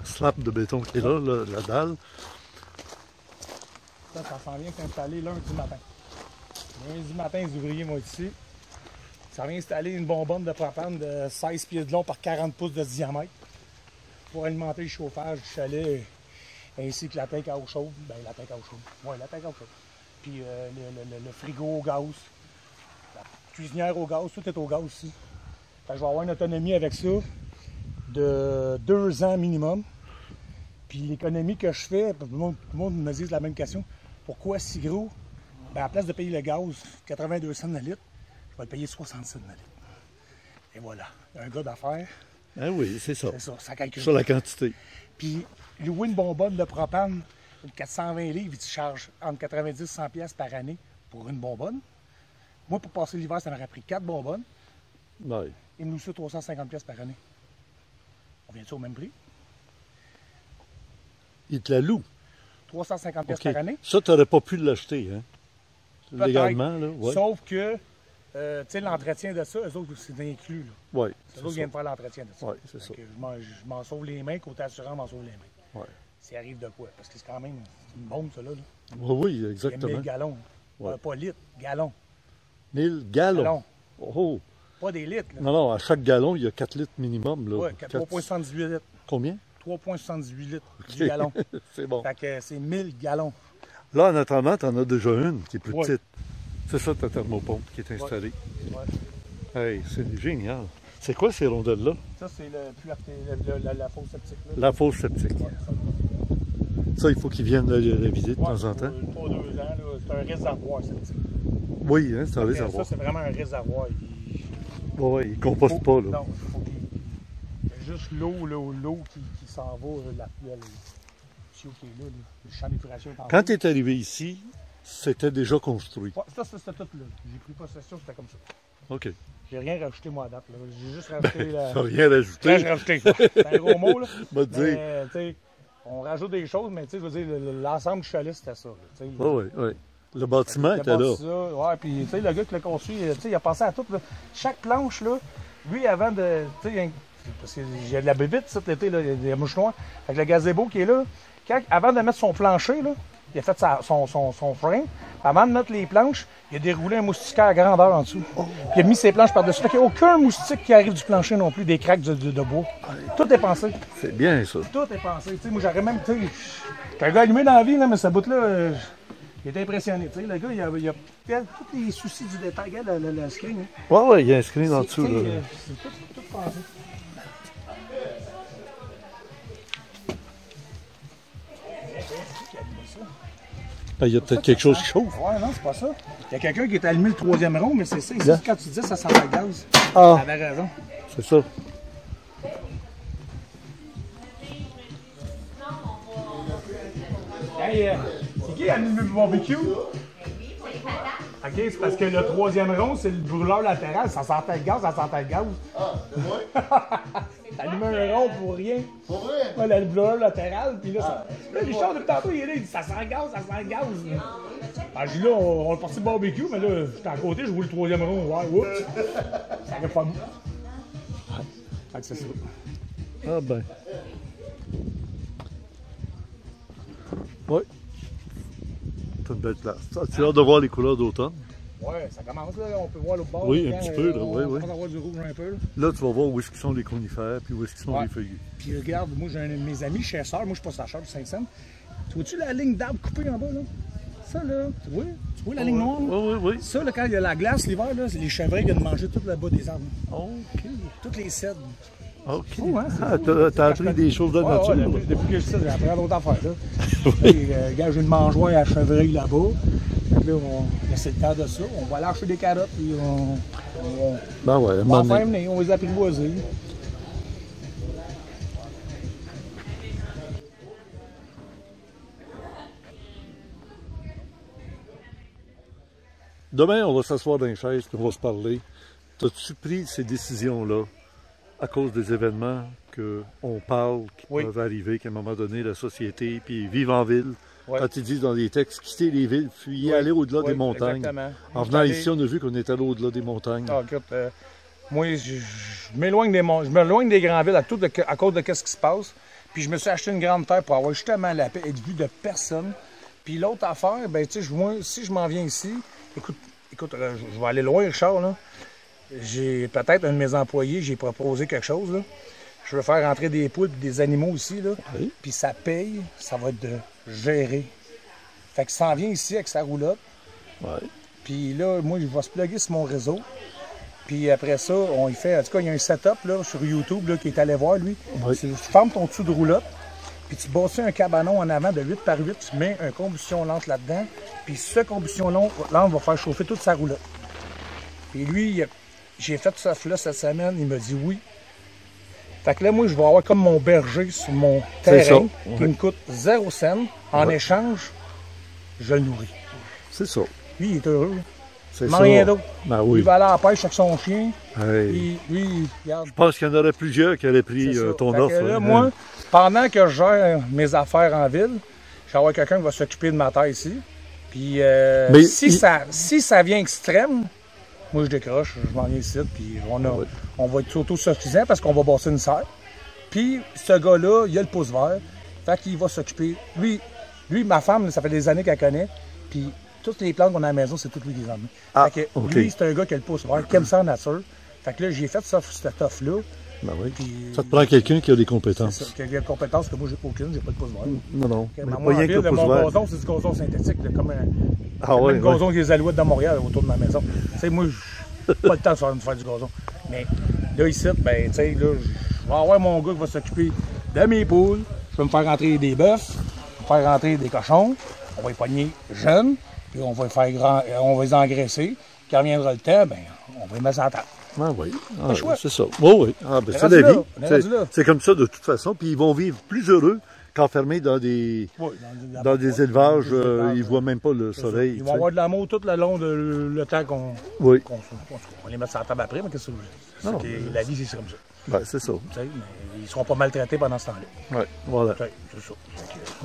A: slab de béton qui est là, la dalle.
D: Ça s'en vient s'installer lundi matin. Lundi matin, les ouvriers vont être ici. Ça vient installer une bonbonne de propane de 16 pieds de long par 40 pouces de diamètre pour alimenter le chauffage du chalet ainsi que la tank à eau chaude. Ben, la tank à eau chaude. Oui, la tank à eau chaude. Puis le frigo au gaz. La cuisinière au gaz, tout est au gaz ici. Fait que je vais avoir une autonomie avec ça de 2 ans minimum. Puis l'économie que je fais, tout le monde me dit la même question. Pourquoi si gros? Ben, à place de payer le gaz 82 cents le litre, je vais le payer 60 cents le litre. Et voilà. Un gars d'affaires,
A: Ah oui, c'est ça.
D: c'est ça, ça calcule.
A: Sur la quantité.
D: Puis louer une bonbonne de propane, une 420 livres, il te charge entre 90 et 100 pièces par année pour une bonbonne. Moi, pour passer l'hiver, ça m'aurait pris 4 bonbonnes.
A: Ouais.
D: Il me loue ça 350 pièces par année. On vient-tu au même prix?
A: Il te la loue.
D: 350 pièces
A: OK.
D: par année.
A: Ça, tu n'aurais pas pu l'acheter, hein?
D: Peut-être.
A: Légalement, là. Ouais.
D: Sauf que, tu sais, l'entretien de ça, eux autres, c'est inclus. Là.
A: Oui,
D: C'est eux autres qui viennent faire l'entretien de ça.
A: Oui, c'est ça.
D: Fait que je m'en sauve les mains, côté assurant, m'en sauve les mains.
A: Ouais.
D: S'il arrive de quoi? Parce que c'est quand même une bombe, ça, là.
A: Oui, oui,
D: Il y a
A: exactement.
D: 1000 gallons.
A: Ouais.
D: Pas litres, gallons.
A: 1000 gallons.
D: Gallons.
A: Oh.
D: Pas des litres, là.
A: Non, non, à chaque gallon, il y a 4 litres minimum. Là.
D: Ouais, 3,78 litres.
A: Combien?
D: 3,78 litres
A: OK.
D: du gallon.
A: C'est bon.
D: Fait que c'est 1000 gallons.
A: Là, en attendant, tu en as déjà une qui est plus
D: Ouais.
A: petite. C'est ça ta thermopompe qui est installée.
D: Ouais.
A: Hey, c'est génial. C'est quoi ces rondelles-là?
D: Ça, c'est la fosse septique. Là.
A: La fosse septique.
D: Ouais,
A: Ça, il faut qu'ils viennent le réviser de
D: ouais,
A: temps en temps.
D: Pas 2 ans, là, c'est un réservoir septique.
A: Oui, hein, c'est un
D: Ça,
A: réservoir.
D: c'est vraiment un réservoir.
A: Oui, ils ne compostent pas. Là.
D: Non, faut qu'il y a juste l'eau qui s'en va, la pluie, elle patio qui est là, le champ d'épuration est en
A: Quand tu es arrivé ici, c'était déjà construit.
D: Ouais, ça, c'était tout là. J'ai pris possession, c'était comme ça.
A: OK.
D: J'ai rien rajouté moi à date. Là. J'ai juste rajouté la.
A: Ça n'a rien rajouté.
D: Rien rajouté. C'est un gros mot, là.
A: Va te dire.
D: Mais, tu sais, on rajoute des choses, mais tu sais, je veux dire, l'ensemble du chalet, c'était ça.
A: Oui, oui, oui. Le bâtiment était là.
D: Ouais, puis tu sais, le gars qui l'a construit, tu sais, il a pensé à tout. Là. Chaque planche, là, lui, avant de. Tu sais, parce qu'il y a de la bébite cet été, là, il y a des mouches noires. Fait que le gazebo qui est là, avant de mettre son plancher, là, il a fait son frame. Avant de mettre les planches, il a déroulé un moustiquaire à grandeur en dessous. Puis il a mis ses planches par-dessus. Fait qu'il n'y a aucun moustique qui arrive du plancher non plus, des craques de bois. Tout est pensé.
A: C'est bien, ça.
D: Tout est pensé. Tu sais, moi, j'aurais même. Tu sais, j'étais un gars allumé dans la vie, là, mais ce bout-là, il était impressionné. Tu sais, le gars, il a tous les soucis du détail. Regarde le screen. Hein.
A: Oui, oui, il y a un screen en dessous. Là.
D: C'est tout pensé.
A: Ben, il y a peut-être quelque chose qui chauffe.
D: Ouais, non, c'est pas ça. Il y a quelqu'un qui est allumé le troisième rond, mais c'est ça. Ici, quand tu dis ça sent le gaz.
A: Ah,
D: T'avais raison.
A: c'est ça.
D: Hey, c'est qui a allumé le barbecue? Ok, c'est parce que le troisième rond, c'est le brûleur latéral. Ça sentait le gaz, ça sentait le gaz.
E: Ah, c'est moi?
D: T'as allumé un rond pour rien.
E: Pour vrai?
D: Ouais, le brûleur latéral, puis là, là Richard, depuis tantôt, il est là, il dit ça sent le gaz, ça sent le gaz. Ah, j'ai dit là, on est parti le barbecue, mais là, j'étais à côté, je roule le troisième rond. Ouais, oups. Ça arrive pas bon. Fait que c'est ça.
A: Ah ben. Oui. C'est une belle place. Tu as hâte de voir les couleurs d'automne?
D: Ouais, ça commence là, on peut voir l'autre bord.
A: Oui, un petit peu, là, oui, oui.
D: On va avoir du rouge un peu. Là.
A: Là, tu vas voir où est-ce qu'ils sont les conifères, puis où est-ce qu'ils sont les feuillus.
D: Puis regarde, moi j'ai un de mes amis chasseurs, moi je suis pas sacheur du Saint-Saëns. Tu vois-tu la ligne d'arbres coupée en bas là? Ça là, tu vois la ligne noire? Là?
A: Oui, oui, oui.
D: Ça là, quand il y a la glace l'hiver, là, c'est les chevreuils qui viennent manger tout le bas des arbres.
A: OK.
D: Toutes les cèdres.
A: OK.
D: Fou, hein?
A: Ah, t'as appris des choses de nature.
D: Ouais,
A: là.
D: depuis que je suis ça, j'ai appris d'autres affaires. Là. Puis, regarde, j'ai une mangeoire à chevreuil là-bas. Fait que là, c'est le temps de ça. On va lâcher des carottes, puis
A: Ben ouais, à un
D: on va
A: moment
D: en
A: donné.
D: faire mener, on va les apprivoiser.
A: Demain, on va s'asseoir dans les chaises puis on va se parler. T'as-tu pris ces décisions-là à cause des événements qu'on parle, qui
D: Oui.
A: peuvent arriver, qu'à un moment donné, la société, puis vivre en ville,
D: Ouais.
A: quand ils disent dans les textes, quitter les villes, fuir,
D: Oui.
A: aller au-delà
D: Oui,
A: des montagnes.
D: exactement.
A: En venant ici, on a vu qu'on est allé au-delà des montagnes.
D: Ah, écoute, moi, je m'éloigne des grandes villes à cause de ce qui se passe. Puis je me suis acheté une grande terre pour avoir justement la paix, être vu de personne. Puis l'autre affaire, ben tu sais, moi, si je m'en viens ici, écoute, je vais aller loin, Richard, là. J'ai peut-être un de mes employés, j'ai proposé quelque chose, là. Je veux faire rentrer des poules et des animaux ici, là.
A: Oui.
D: Puis ça paye, ça va être de gérer. Fait que s'en vient ici avec sa roulotte.
A: Ouais.
D: Puis là, moi, je vais se plugger sur mon réseau. Puis après ça, on y fait. En tout cas, il y a un setup là, sur YouTube là, qui est allé voir, lui.
A: Oui.
D: Tu fermes ton dessous de roulotte, puis tu bosses un cabanon en avant de 8 par 8, tu mets un combustion lente là-dedans, puis ce combustion lente va faire chauffer toute sa roulotte. Puis lui, j'ai fait ça là cette semaine, il m'a dit oui. Fait que là, moi, je vais avoir comme mon berger sur mon
A: C'est
D: terrain
A: ça,
D: qui
A: oui.
D: me coûte 0 cent. En échange, je le nourris.
A: C'est ça.
D: Lui, il est heureux.
A: C'est
D: Il
A: ça.
D: mange rien d'autre.
A: Ben
D: Il
A: oui.
D: va aller à la pêche avec son chien.
A: Hey.
D: Puis lui, regarde.
A: Je pense qu'il y en aurait plusieurs qui auraient pris
D: C'est ça.
A: ton
D: Fait que
A: offre.
D: là,
A: hein.
D: moi, pendant que je gère mes affaires en ville, je vais avoir quelqu'un qui va s'occuper de ma terre ici. Puis
A: Mais
D: si ça vient extrême, moi je décroche, je m'en viens ici, puis on va être autosuffisant parce qu'on va bosser une serre. Puis ce gars-là, il a le pouce vert, fait qu'il va s'occuper. Lui, ma femme, ça fait des années qu'elle connaît, puis toutes les plantes qu'on a à la maison, c'est toutes lui qui les emmène.
A: Ah,
D: Fait que
A: ok.
D: lui, c'est un gars qui a le pouce vert, qui aime ça en nature. Fait que là, j'ai fait ça, cette offre-là.
A: Ben oui.
D: Puis,
A: Ça te prend quelqu'un qui a des
D: c'est
A: compétences.
D: ça, qui a des compétences que moi, j'ai aucune, j'ai pas de pouce vert.
A: Non, non.
D: Mais
A: Mais
D: moi,
A: pas
D: en
A: rien que
D: ville,
A: le pouce
D: mon
A: vert.
D: gazon, c'est du gazon synthétique, là, comme
A: Ah
D: le
A: ouais,
D: même
A: ouais.
D: gazon que les Alouettes de Montréal autour de ma maison. Tu sais, moi, j'ai pas le temps de faire du gazon. Mais là, ici, ben, tu sais, là, je vais avoir mon gars qui va s'occuper de mes poules. Je vais me faire rentrer des bœufs, je vais faire rentrer des cochons. On va les pogner jeunes, puis on va les engraisser. Quand viendra le temps, ben, on va les mettre à la table.
A: Ah oui,
D: le choix.
A: c'est ça. Oui, oui. Ah, ben,
D: On est
A: c'est
D: rendu
A: la
D: là,
A: vie.
D: on est rendu là.
A: C'est comme ça de toute façon. Puis ils vont vivre plus heureux qu'enfermés dans des,
D: Oui,
A: dans des élevages, ils ne
D: ouais.
A: voient même pas le
D: C'est ça.
A: soleil.
D: Ils
A: tu
D: vont
A: sais.
D: avoir de l'amour tout le long de le temps qu'on
A: Oui,
D: on les met sur la table après, mais qu'est-ce que c'est?
A: Non,
D: La vie, c'est comme ça.
A: ben, c'est ça.
D: Tu sais, mais ils seront pas maltraités pendant ce temps-là.
A: Ouais, voilà.
D: Tu sais, c'est ça.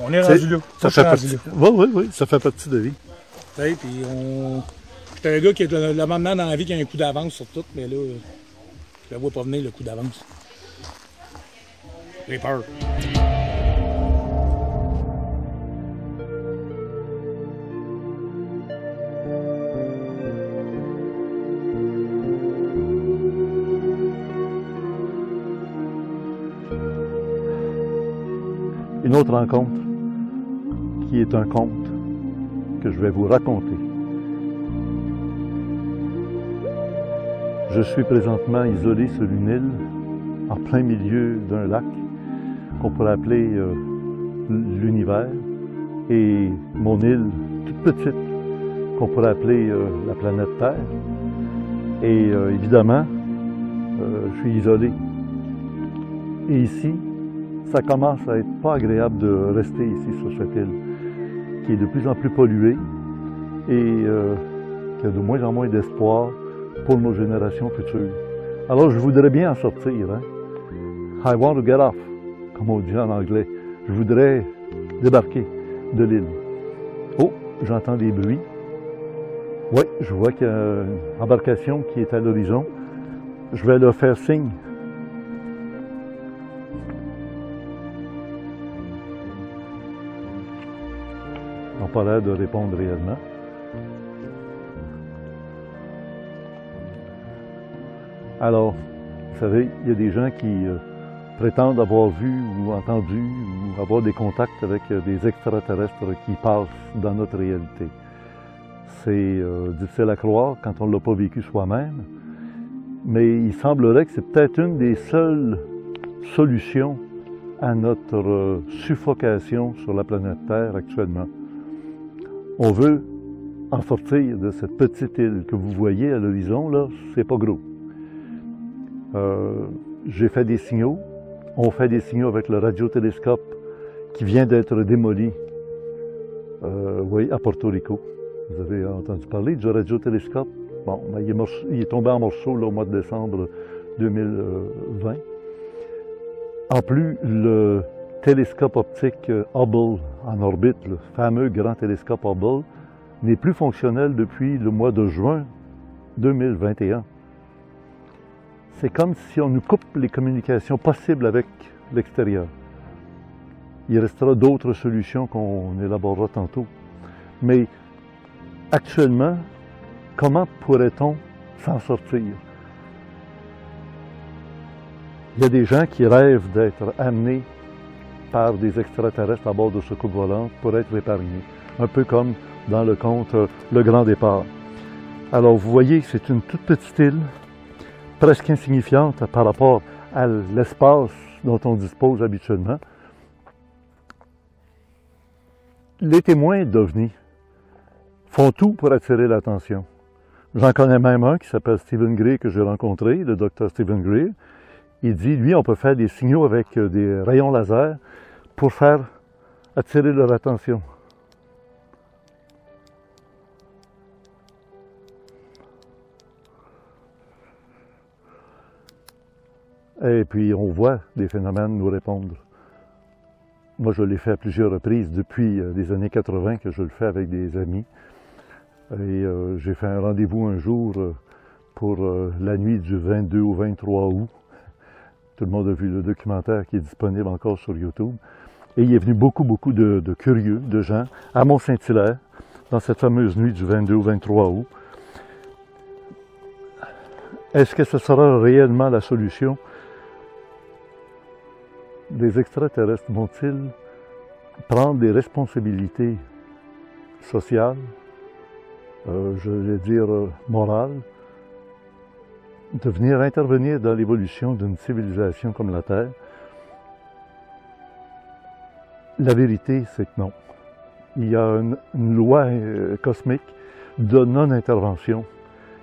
D: On est
A: Tu sais,
D: rendu là.
A: Ça
D: Je suis
A: fait
D: rendu
A: partie.
D: là.
A: Oui, oui, oui, ça fait partie de la vie.
D: Tu sais, puis on. J'étais un gars qui est le moment dans la vie qui a un coup d'avance sur tout, mais là, je le vois pas venir le coup d'avance. J'ai peur.
A: Une autre rencontre qui est un conte que je vais vous raconter. Je suis présentement isolé sur une île en plein milieu d'un lac qu'on pourrait appeler l'univers et mon île toute petite qu'on pourrait appeler la planète Terre. Et évidemment, je suis isolé. Et ici, ça commence à être pas agréable de rester ici sur cette île, qui est de plus en plus polluée et qui a de moins en moins d'espoir pour nos générations futures. Alors je voudrais bien en sortir. Hein? I want to get off, comme on dit en anglais. Je voudrais débarquer de l'île. Oh, j'entends des bruits. Oui, je vois qu'il y a une embarcation qui est à l'horizon. Je vais leur faire signe. Ils n'ont pas l'air de répondre réellement. Alors, vous savez, il y a des gens qui prétendent avoir vu ou entendu ou avoir des contacts avec des extraterrestres qui passent dans notre réalité. C'est difficile à croire quand on ne l'a pas vécu soi-même, mais il semblerait que c'est peut-être une des seules solutions à notre suffocation sur la planète Terre actuellement. On veut en sortir de cette petite île que vous voyez à l'horizon, là, c'est pas gros. J'ai fait des signaux. On fait des signaux avec le radiotélescope qui vient d'être démoli oui, à Porto Rico. Vous avez entendu parler du radiotélescope? Bon, ben, il est tombé en morceaux là, au mois de décembre 2020. En plus, le télescope optique Hubble en orbite, le fameux grand télescope Hubble, n'est plus fonctionnel depuis le mois de juin 2021. C'est comme si on nous coupe les communications possibles avec l'extérieur. Il restera d'autres solutions qu'on élaborera tantôt. Mais actuellement, comment pourrait-on s'en sortir? Il y a des gens qui rêvent d'être amenés par des extraterrestres à bord de soucoupes volantes pour être épargnés. Un peu comme dans le conte Le Grand Départ. Alors vous voyez, c'est une toute petite île, presque insignifiante par rapport à l'espace dont on dispose habituellement. Les témoins d'OVNI font tout pour attirer l'attention. J'en connais même un qui s'appelle Stephen Greer, que j'ai rencontré, le docteur Stephen Greer. Il dit, lui, on peut faire des signaux avec des rayons laser pour faire attirer leur attention. Et puis, on voit des phénomènes nous répondre. Moi, je l'ai fait à plusieurs reprises depuis les années 80 que je le fais avec des amis. Et j'ai fait un rendez-vous un jour pour la nuit du 22 au 23 août. Tout le monde a vu le documentaire qui est disponible encore sur YouTube. Et il est venu beaucoup de curieux, de gens, à Mont-Saint-Hilaire, dans cette fameuse nuit du 22 au 23 août. Est-ce que ce sera réellement la solution? Les extraterrestres vont-ils prendre des responsabilités sociales, je vais dire morales, de venir intervenir dans l'évolution d'une civilisation comme la Terre? La vérité, c'est que non. Il y a une loi cosmique de non-intervention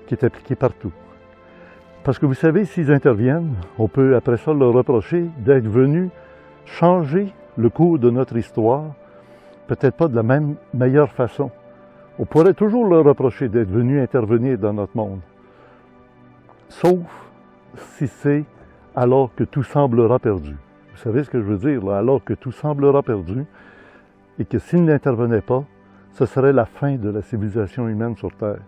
A: qui est appliquée partout. Parce que vous savez, s'ils interviennent, on peut après ça leur reprocher d'être venus changer le cours de notre histoire, peut-être pas de la même meilleure façon. On pourrait toujours leur reprocher d'être venu intervenir dans notre monde. Sauf si c'est alors que tout semblera perdu. Vous savez ce que je veux dire, là? Alors que tout semblera perdu, et que s'il n'intervenait pas, ce serait la fin de la civilisation humaine sur Terre.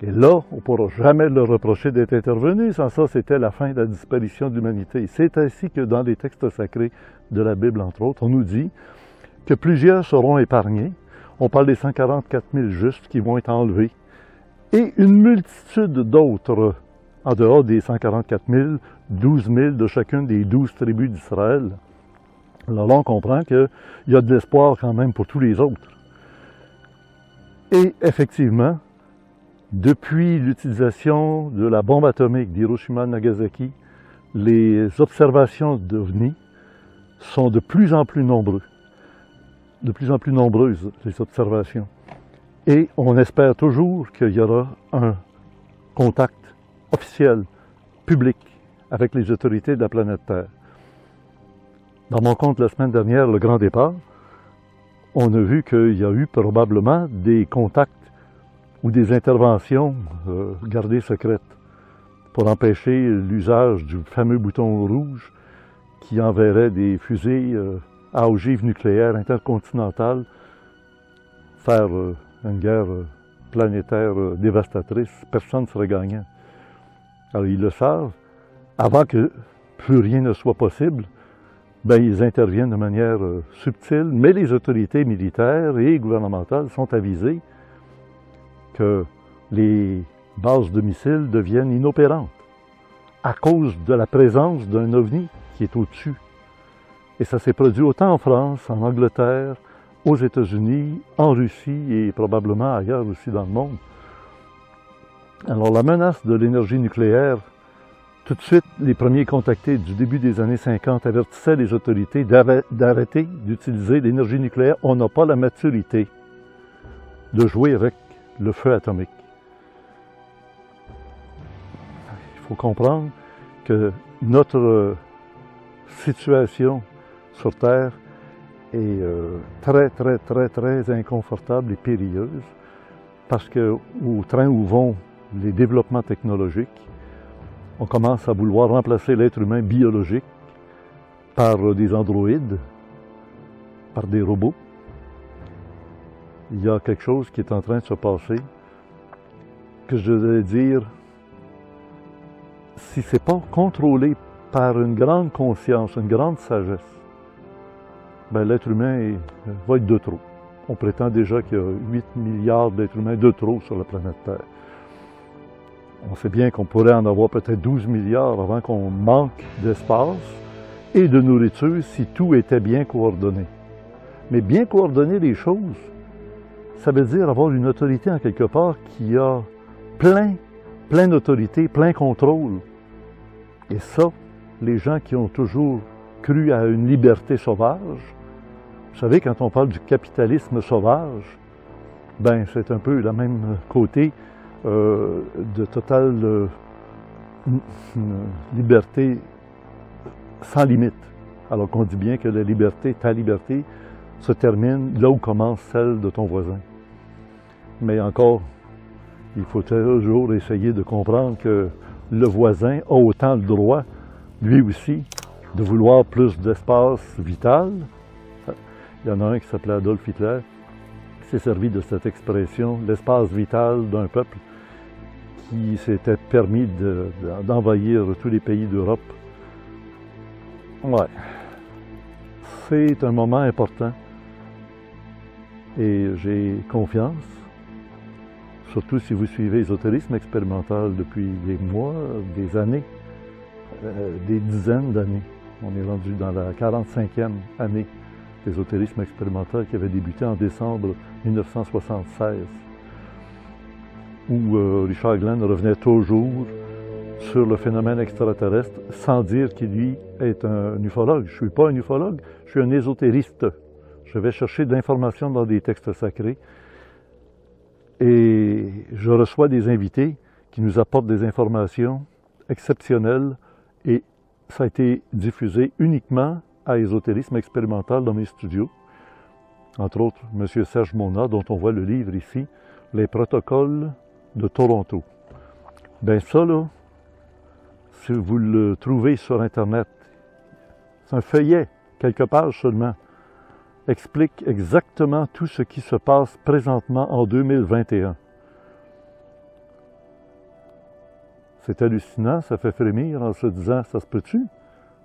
A: Et là, on ne pourra jamais leur reprocher d'être intervenu, sans ça, c'était la fin de la disparition de l'humanité. C'est ainsi que dans les textes sacrés de la Bible, entre autres, on nous dit que plusieurs seront épargnés. On parle des 144 000 justes qui vont être enlevés, et une multitude d'autres, en dehors des 144 000, 12 000 de chacune des 12 tribus d'Israël. Alors là, on comprend qu'il y a de l'espoir quand même pour tous les autres. Et effectivement, depuis l'utilisation de la bombe atomique d'Hiroshima et Nagasaki, les observations d'OVNI sont de plus en plus nombreuses. De plus en plus nombreuses, les observations. Et on espère toujours qu'il y aura un contact officiel, public, avec les autorités de la planète Terre. Dans mon compte la semaine dernière, le grand départ, on a vu qu'il y a eu probablement des contacts ou des interventions gardées secrètes pour empêcher l'usage du fameux bouton rouge qui enverrait des fusées à ogive nucléaire intercontinentale faire une guerre planétaire dévastatrice. Personne ne serait gagnant. Alors ils le savent. Avant que plus rien ne soit possible, ben, ils interviennent de manière subtile, mais les autorités militaires et gouvernementales sont avisées que les bases de missiles deviennent inopérantes à cause de la présence d'un OVNI qui est au-dessus. Et ça s'est produit autant en France, en Angleterre, aux États-Unis, en Russie et probablement ailleurs aussi dans le monde. Alors la menace de l'énergie nucléaire, tout de suite, les premiers contactés du début des années 50 avertissaient les autorités d'arrêter d'utiliser l'énergie nucléaire. On n'a pas la maturité de jouer avec le feu atomique. Il faut comprendre que notre situation sur Terre est très inconfortable et périlleuse parce qu'au train où vont les développements technologiques, on commence à vouloir remplacer l'être humain biologique par des androïdes, par des robots. Il y a quelque chose qui est en train de se passer que je devrais dire, si ce n'est pas contrôlé par une grande conscience, une grande sagesse, ben, l'être humain va être de trop. On prétend déjà qu'il y a 8 milliards d'êtres humains de trop sur la planète Terre. On sait bien qu'on pourrait en avoir peut-être 12 milliards avant qu'on manque d'espace et de nourriture si tout était bien coordonné. Mais bien coordonner les choses, ça veut dire avoir une autorité en quelque part qui a plein d'autorité, plein contrôle. Et ça, les gens qui ont toujours cru à une liberté sauvage, vous savez, quand on parle du capitalisme sauvage, ben c'est un peu le même côté de totale liberté sans limite. Alors qu'on dit bien que la liberté, ta liberté, se termine là où commence celle de ton voisin. Mais encore, il faut toujours essayer de comprendre que le voisin a autant le droit, lui aussi, de vouloir plus d'espace vital. Il y en a un qui s'appelait Adolf Hitler, qui s'est servi de cette expression, l'espace vital d'un peuple qui s'était permis d'envahir tous les pays d'Europe. Ouais, c'est un moment important et j'ai confiance, surtout si vous suivez l'ésotérisme expérimental depuis des mois, des années, des dizaines d'années. On est rendu dans la 45e année d'ésotérisme expérimental qui avait débuté en décembre 1976, où Richard Glenn revenait toujours sur le phénomène extraterrestre sans dire qu'il lui est un ufologue. Je ne suis pas un ufologue, je suis un ésotériste. Je vais chercher de l'information dans des textes sacrés et je reçois des invités qui nous apportent des informations exceptionnelles et ça a été diffusé uniquement à ésotérisme expérimental dans mes studios. Entre autres, M. Serge Mona, dont on voit le livre ici, Les protocoles de Toronto. Ben ça, là, si vous le trouvez sur Internet, c'est un feuillet, quelques pages seulement, explique exactement tout ce qui se passe présentement en 2021. C'est hallucinant, ça fait frémir en se disant, ça se peut-tu?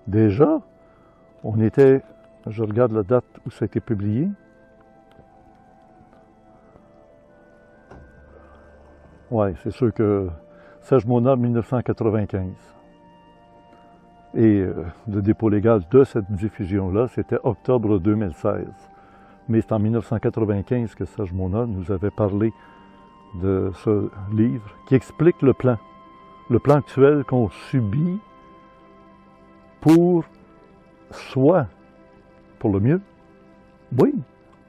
A: Déjà, on était, je regarde la date où ça a été publié. Oui, c'est sûr que Serge Mona, 1995. Et le dépôt légal de cette diffusion-là, c'était octobre 2016. Mais c'est en 1995 que Serge Mona nous avait parlé de ce livre qui explique le plan actuel qu'on subit pour soit, pour le mieux, oui,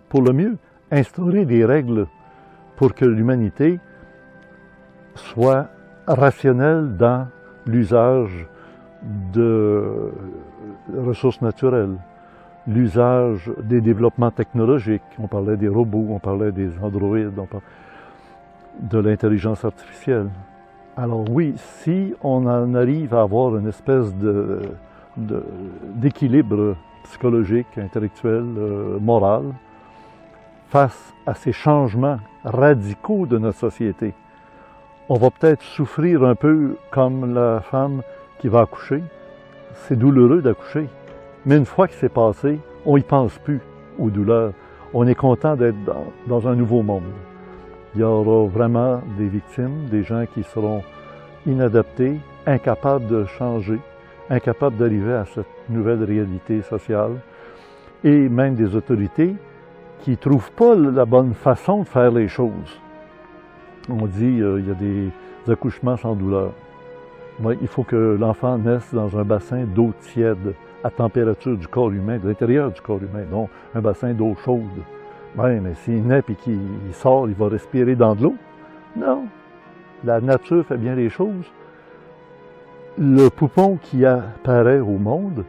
A: pour le mieux, instaurer des règles pour que l'humanité soit rationnelle dans l'usage de ressources naturelles, l'usage des développements technologiques. On parlait des robots, on parlait des androïdes, on parlait de l'intelligence artificielle. Alors oui, si on en arrive à avoir une espèce d'équilibre psychologique, intellectuel, moral, face à ces changements radicaux de notre société, on va peut-être souffrir un peu comme la femme qui va accoucher. C'est douloureux d'accoucher, mais une fois que c'est passé, on n'y pense plus aux douleurs. On est content d'être dans un nouveau monde. Il y aura vraiment des victimes, des gens qui seront inadaptés, incapables de changer, incapables d'arriver à cette nouvelle réalité sociale, et même des autorités qui ne trouvent pas la bonne façon de faire les choses. On dit il y a des accouchements sans douleur. Oui, il faut que l'enfant naisse dans un bassin d'eau tiède, à température du corps humain, de l'intérieur du corps humain, non un bassin d'eau chaude. Oui, mais s'il naît et qu'il sort, il va respirer dans de l'eau? Non. La nature fait bien les choses. Le poupon qui apparaît au monde,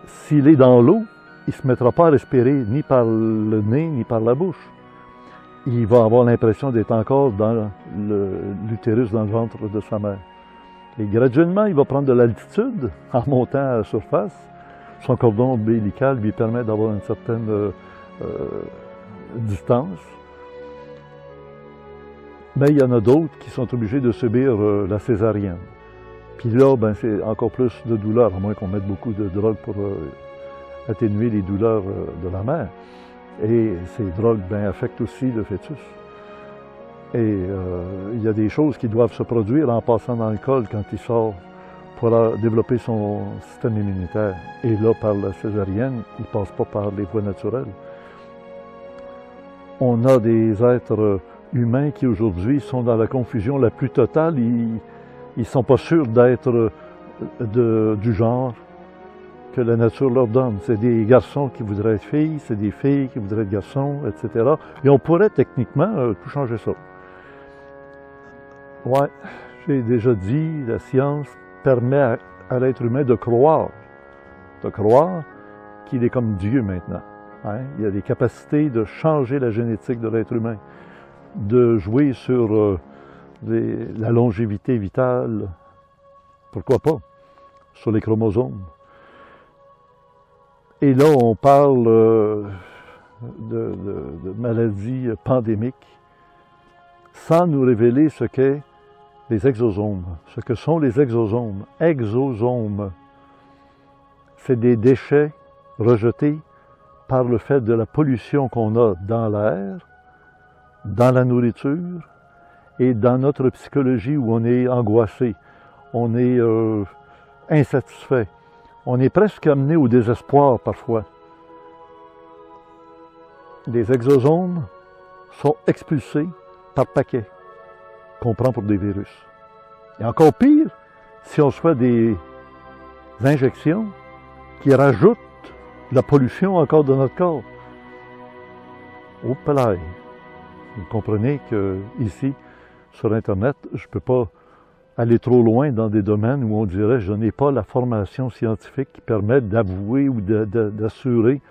A: s'il est dans l'eau, il ne se mettra pas à respirer ni par le nez ni par la bouche. Il va avoir l'impression d'être encore dans l'utérus, dans le ventre de sa mère. Et graduellement, il va prendre de l'altitude en montant à la surface. Son cordon ombilical lui permet d'avoir une certaine distance. Mais il y en a d'autres qui sont obligés de subir la césarienne. Puis là, ben, c'est encore plus de douleur, à moins qu'on mette beaucoup de drogue pour atténuer les douleurs de la mère. Et ces drogues ben, affectent aussi le fœtus. Et il y a des choses qui doivent se produire en passant dans le col quand il sort pour développer son système immunitaire. Et là, par la césarienne, il ne passe pas par les voies naturelles. On a des êtres humains qui aujourd'hui sont dans la confusion la plus totale. Ils ne sont pas sûrs d'être du genre que la nature leur donne. C'est des garçons qui voudraient être filles, c'est des filles qui voudraient être garçons, etc. Et on pourrait techniquement tout changer ça. Ouais, j'ai déjà dit, la science permet à l'être humain de croire qu'il est comme Dieu maintenant. Hein? Il a des capacités de changer la génétique de l'être humain, de jouer sur la longévité vitale, pourquoi pas, sur les chromosomes. Et là, on parle de maladies pandémiques sans nous révéler ce qu'est les exosomes, ce que sont les exosomes. Exosomes, c'est des déchets rejetés par le fait de la pollution qu'on a dans l'air, dans la nourriture et dans notre psychologie où on est angoissé, on est insatisfait, on est presque amené au désespoir parfois. Les exosomes sont expulsés par paquets qu'on prend pour des virus. Et encore pire, si on reçoit des injections qui rajoutent la pollution encore dans notre corps. Au palais. Vous comprenez que ici, sur Internet, je ne peux pas aller trop loin dans des domaines où on dirait je n'ai pas la formation scientifique qui permet d'avouer ou d'assurer.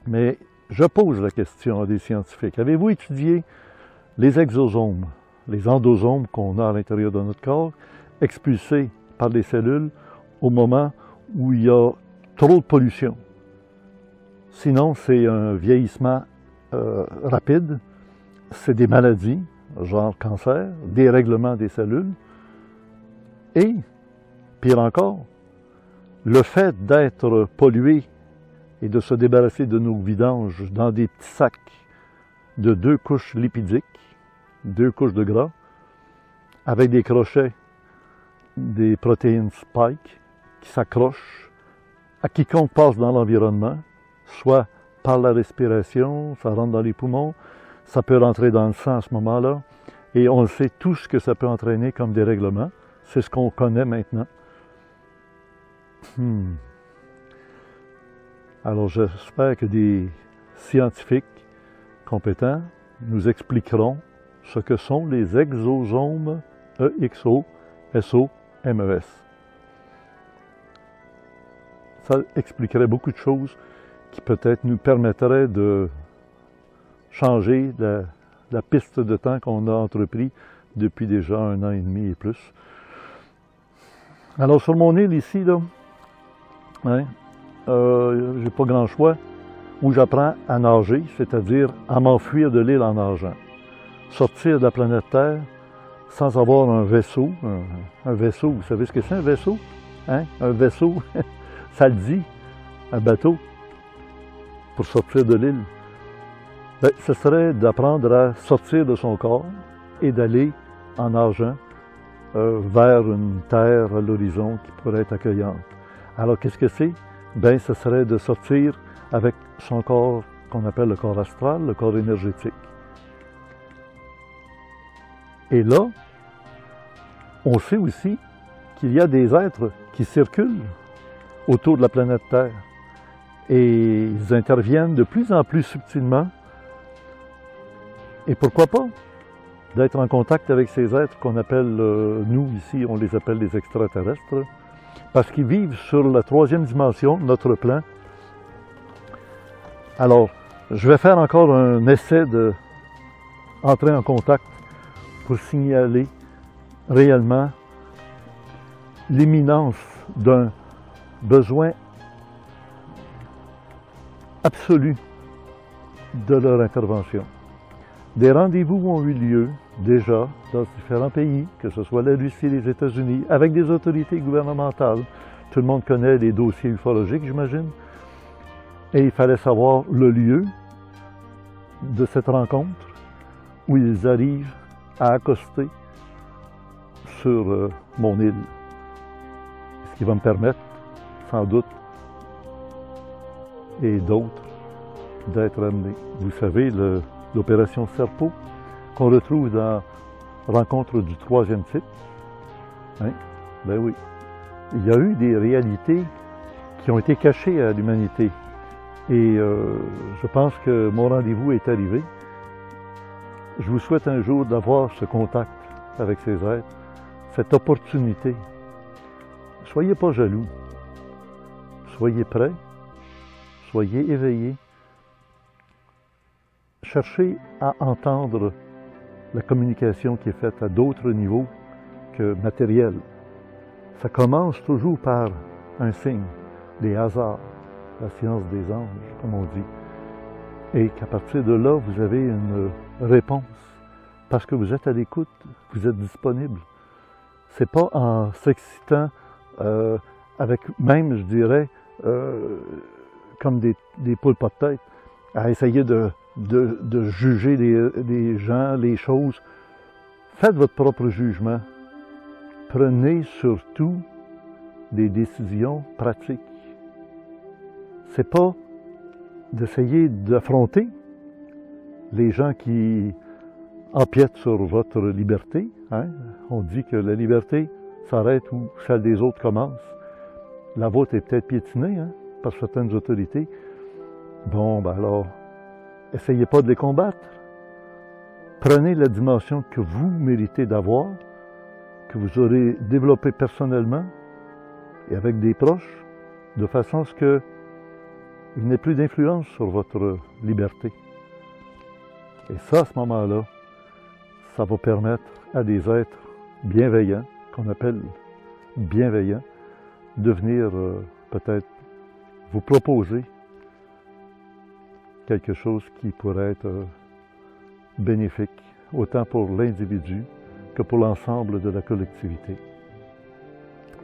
A: Mais je pose la question à des scientifiques. Avez-vous étudié les exosomes, les endosomes qu'on a à l'intérieur de notre corps, expulsés par les cellules au moment où il y a trop de pollution? Sinon, c'est un vieillissement rapide, c'est des maladies, genre cancer, dérèglement des cellules, et, pire encore, le fait d'être pollué et de se débarrasser de nos vidanges dans des petits sacs de 2 couches lipidiques, 2 couches de gras, avec des crochets, des protéines spike qui s'accrochent à quiconque passe dans l'environnement, soit par la respiration, ça rentre dans les poumons, ça peut rentrer dans le sang à ce moment-là, et on sait tout ce que ça peut entraîner comme dérèglement. C'est ce qu'on connaît maintenant. Alors j'espère que des scientifiques compétents nous expliqueront ce que sont les exosomes EXO-SOMES. Ça expliquerait beaucoup de choses qui peut-être nous permettraient de changer la piste de temps qu'on a entrepris depuis déjà 1 an et demi et plus. Alors sur mon île ici, là, hein, j'ai pas grand choix, où j'apprends à nager, c'est-à-dire à m'enfuir de l'île en nageant. Sortir de la planète Terre sans avoir un vaisseau. Un vaisseau, vous savez ce que c'est un vaisseau? Hein? Un vaisseau, ça le dit, un bateau, pour sortir de l'île. Ben, ce serait d'apprendre à sortir de son corps et d'aller en nageant vers une terre à l'horizon qui pourrait être accueillante. Alors qu'est-ce que c'est? Ben, ce serait de sortir avec son corps qu'on appelle le corps astral, le corps énergétique. Et là, on sait aussi qu'il y a des êtres qui circulent autour de la planète Terre. Et ils interviennent de plus en plus subtilement. Et pourquoi pas d'être en contact avec ces êtres qu'on appelle, nous ici, on les appelle les extraterrestres, parce qu'ils vivent sur la 3e dimension de notre plan. Alors, je vais faire encore un essai d'entrer en contact pour signaler réellement l'imminence d'un besoin absolu de leur intervention. Des rendez-vous ont eu lieu déjà dans différents pays, que ce soit la Russie, les États-Unis, avec des autorités gouvernementales. Tout le monde connaît les dossiers ufologiques, j'imagine. Et il fallait savoir le lieu de cette rencontre où ils arrivent à accoster sur mon île. Ce qui va me permettre, sans doute, et d'autres, d'être amenés. Vous savez, l'opération Serpo, qu'on retrouve dans Rencontre du 3e type. Hein? Ben oui. Il y a eu des réalités qui ont été cachées à l'humanité. Et je pense que mon rendez-vous est arrivé. Je vous souhaite un jour d'avoir ce contact avec ces êtres, cette opportunité. Soyez pas jaloux. Soyez prêts. Soyez éveillés. Cherchez à entendre la communication qui est faite à d'autres niveaux que matériels. Ça commence toujours par un signe, des hasards, la science des anges, comme on dit. Et qu'à partir de là, vous avez une réponse. Parce que vous êtes à l'écoute, vous êtes disponible. C'est pas en s'excitant avec même, je dirais, comme des poules pas de tête, à essayer de juger les gens, les choses. Faites votre propre jugement. Prenez surtout des décisions pratiques. C'est pas d'essayer d'affronter les gens qui empiètent sur votre liberté. Hein? On dit que la liberté s'arrête où celle des autres commence. La vôtre est peut-être piétinée par certaines autorités. Bon, ben alors, essayez pas de les combattre. Prenez la dimension que vous méritez d'avoir, que vous aurez développé personnellement et avec des proches, de façon à ce qu'il n'ait plus d'influence sur votre liberté. Et ça, à ce moment-là, ça va permettre à des êtres bienveillants, qu'on appelle bienveillants, de venir peut-être vous proposer quelque chose qui pourrait être bénéfique, autant pour l'individu que pour l'ensemble de la collectivité.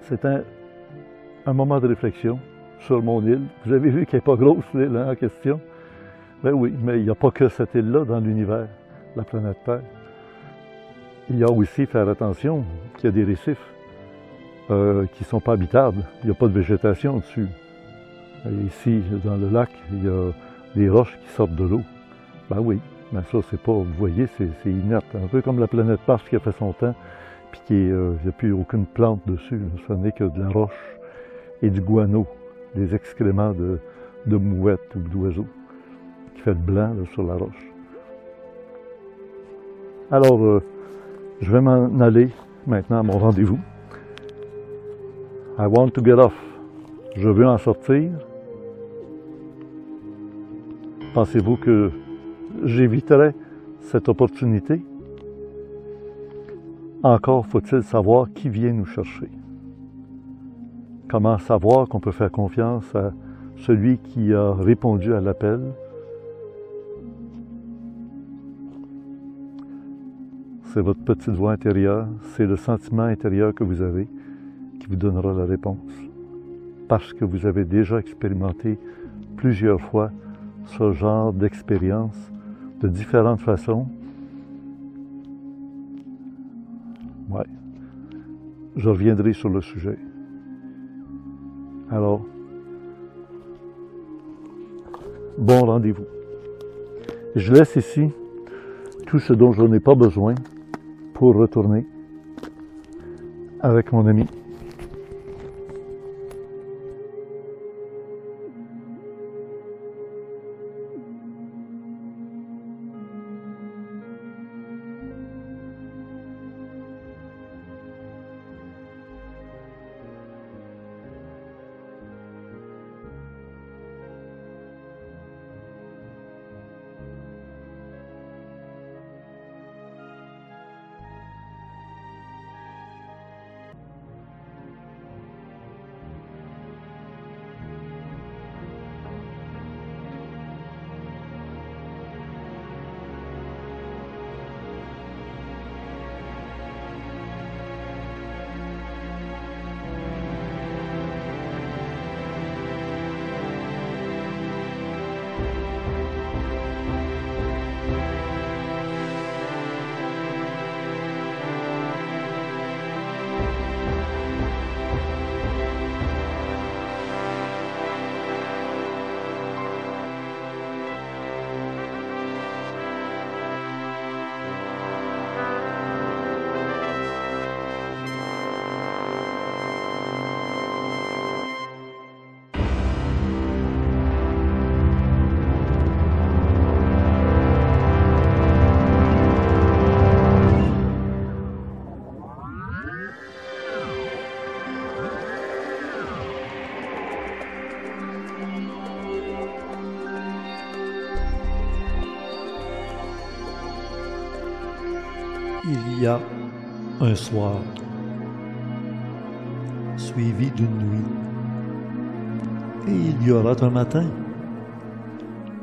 A: C'est un moment de réflexion sur mon île. Vous avez vu qu'elle n'est pas grosse, l'île en question? Ben oui, mais il n'y a pas que cette île-là dans l'univers, la planète Terre. Il y a aussi faire attention qu'il y a des récifs qui ne sont pas habitables. Il n'y a pas de végétation dessus. Et ici, dans le lac, il y a des roches qui sortent de l'eau. Ben oui, mais ça, c'est pas, vous voyez, c'est inerte. Un peu comme la planète Mars qui a fait son temps, puis il n'y a plus aucune plante dessus. Ce n'est que de la roche et du guano, des excréments de mouettes ou d'oiseaux, qui fait le blanc là, sur la roche. Alors, je vais m'en aller maintenant à mon rendez-vous. I want to get off. Je veux en sortir. Pensez-vous que j'éviterai cette opportunité? Encore faut-il savoir qui vient nous chercher. Comment savoir qu'on peut faire confiance à celui qui a répondu à l'appel? C'est votre petite voix intérieure, c'est le sentiment intérieur que vous avez qui vous donnera la réponse. Parce que vous avez déjà expérimenté plusieurs fois ce genre d'expérience de différentes façons. Ouais. Je reviendrai sur le sujet. Alors, bon rendez-vous. Je laisse ici tout ce dont je n'ai pas besoin pour retourner avec mon ami. Il y a un soir, suivi d'une nuit, et il y aura un matin.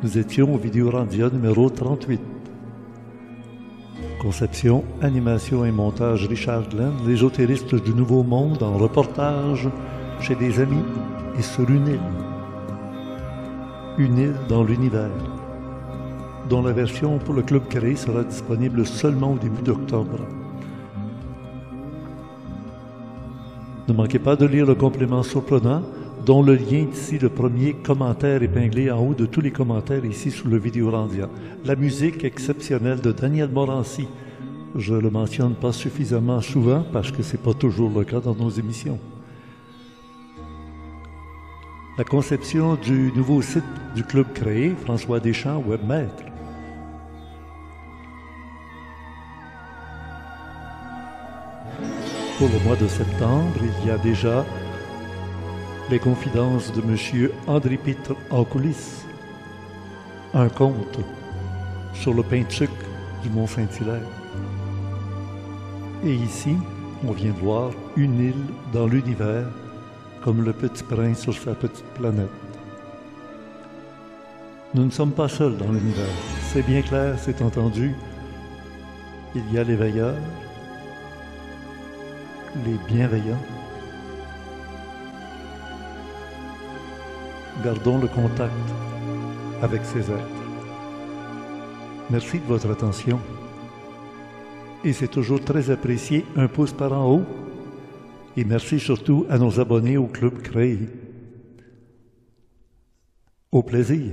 A: Nous étions au Vidéorandia numéro 38. Conception, animation et montage Richard Glenn, l'ésotériste du Nouveau Monde en reportage chez des amis et sur une île dans l'univers, dont la version pour le Club Créé sera disponible seulement au début d'octobre. Ne manquez pas de lire le complément surprenant, dont le lien est ici, le premier commentaire épinglé en haut de tous les commentaires ici sous le Vidéorandia. La musique exceptionnelle de Daniel Morancy. Je le mentionne pas suffisamment souvent parce que c'est pas toujours le cas dans nos émissions. La conception du nouveau site du Club Créé, François Deschamps, webmaître. Pour le mois de septembre, il y a déjà les confidences de M. André Pitre en coulisses, un conte sur le pain de sucre du Mont-Saint-Hilaire. Et ici, on vient de voir une île dans l'univers, comme le petit prince sur sa petite planète. Nous ne sommes pas seuls dans l'univers. C'est bien clair, c'est entendu. Il y a les veilleurs, les bienveillants. Gardons le contact avec ces êtres. Merci de votre attention. Et c'est toujours très apprécié, un pouce par en haut. Et merci surtout à nos abonnés au Club Créé. Au plaisir.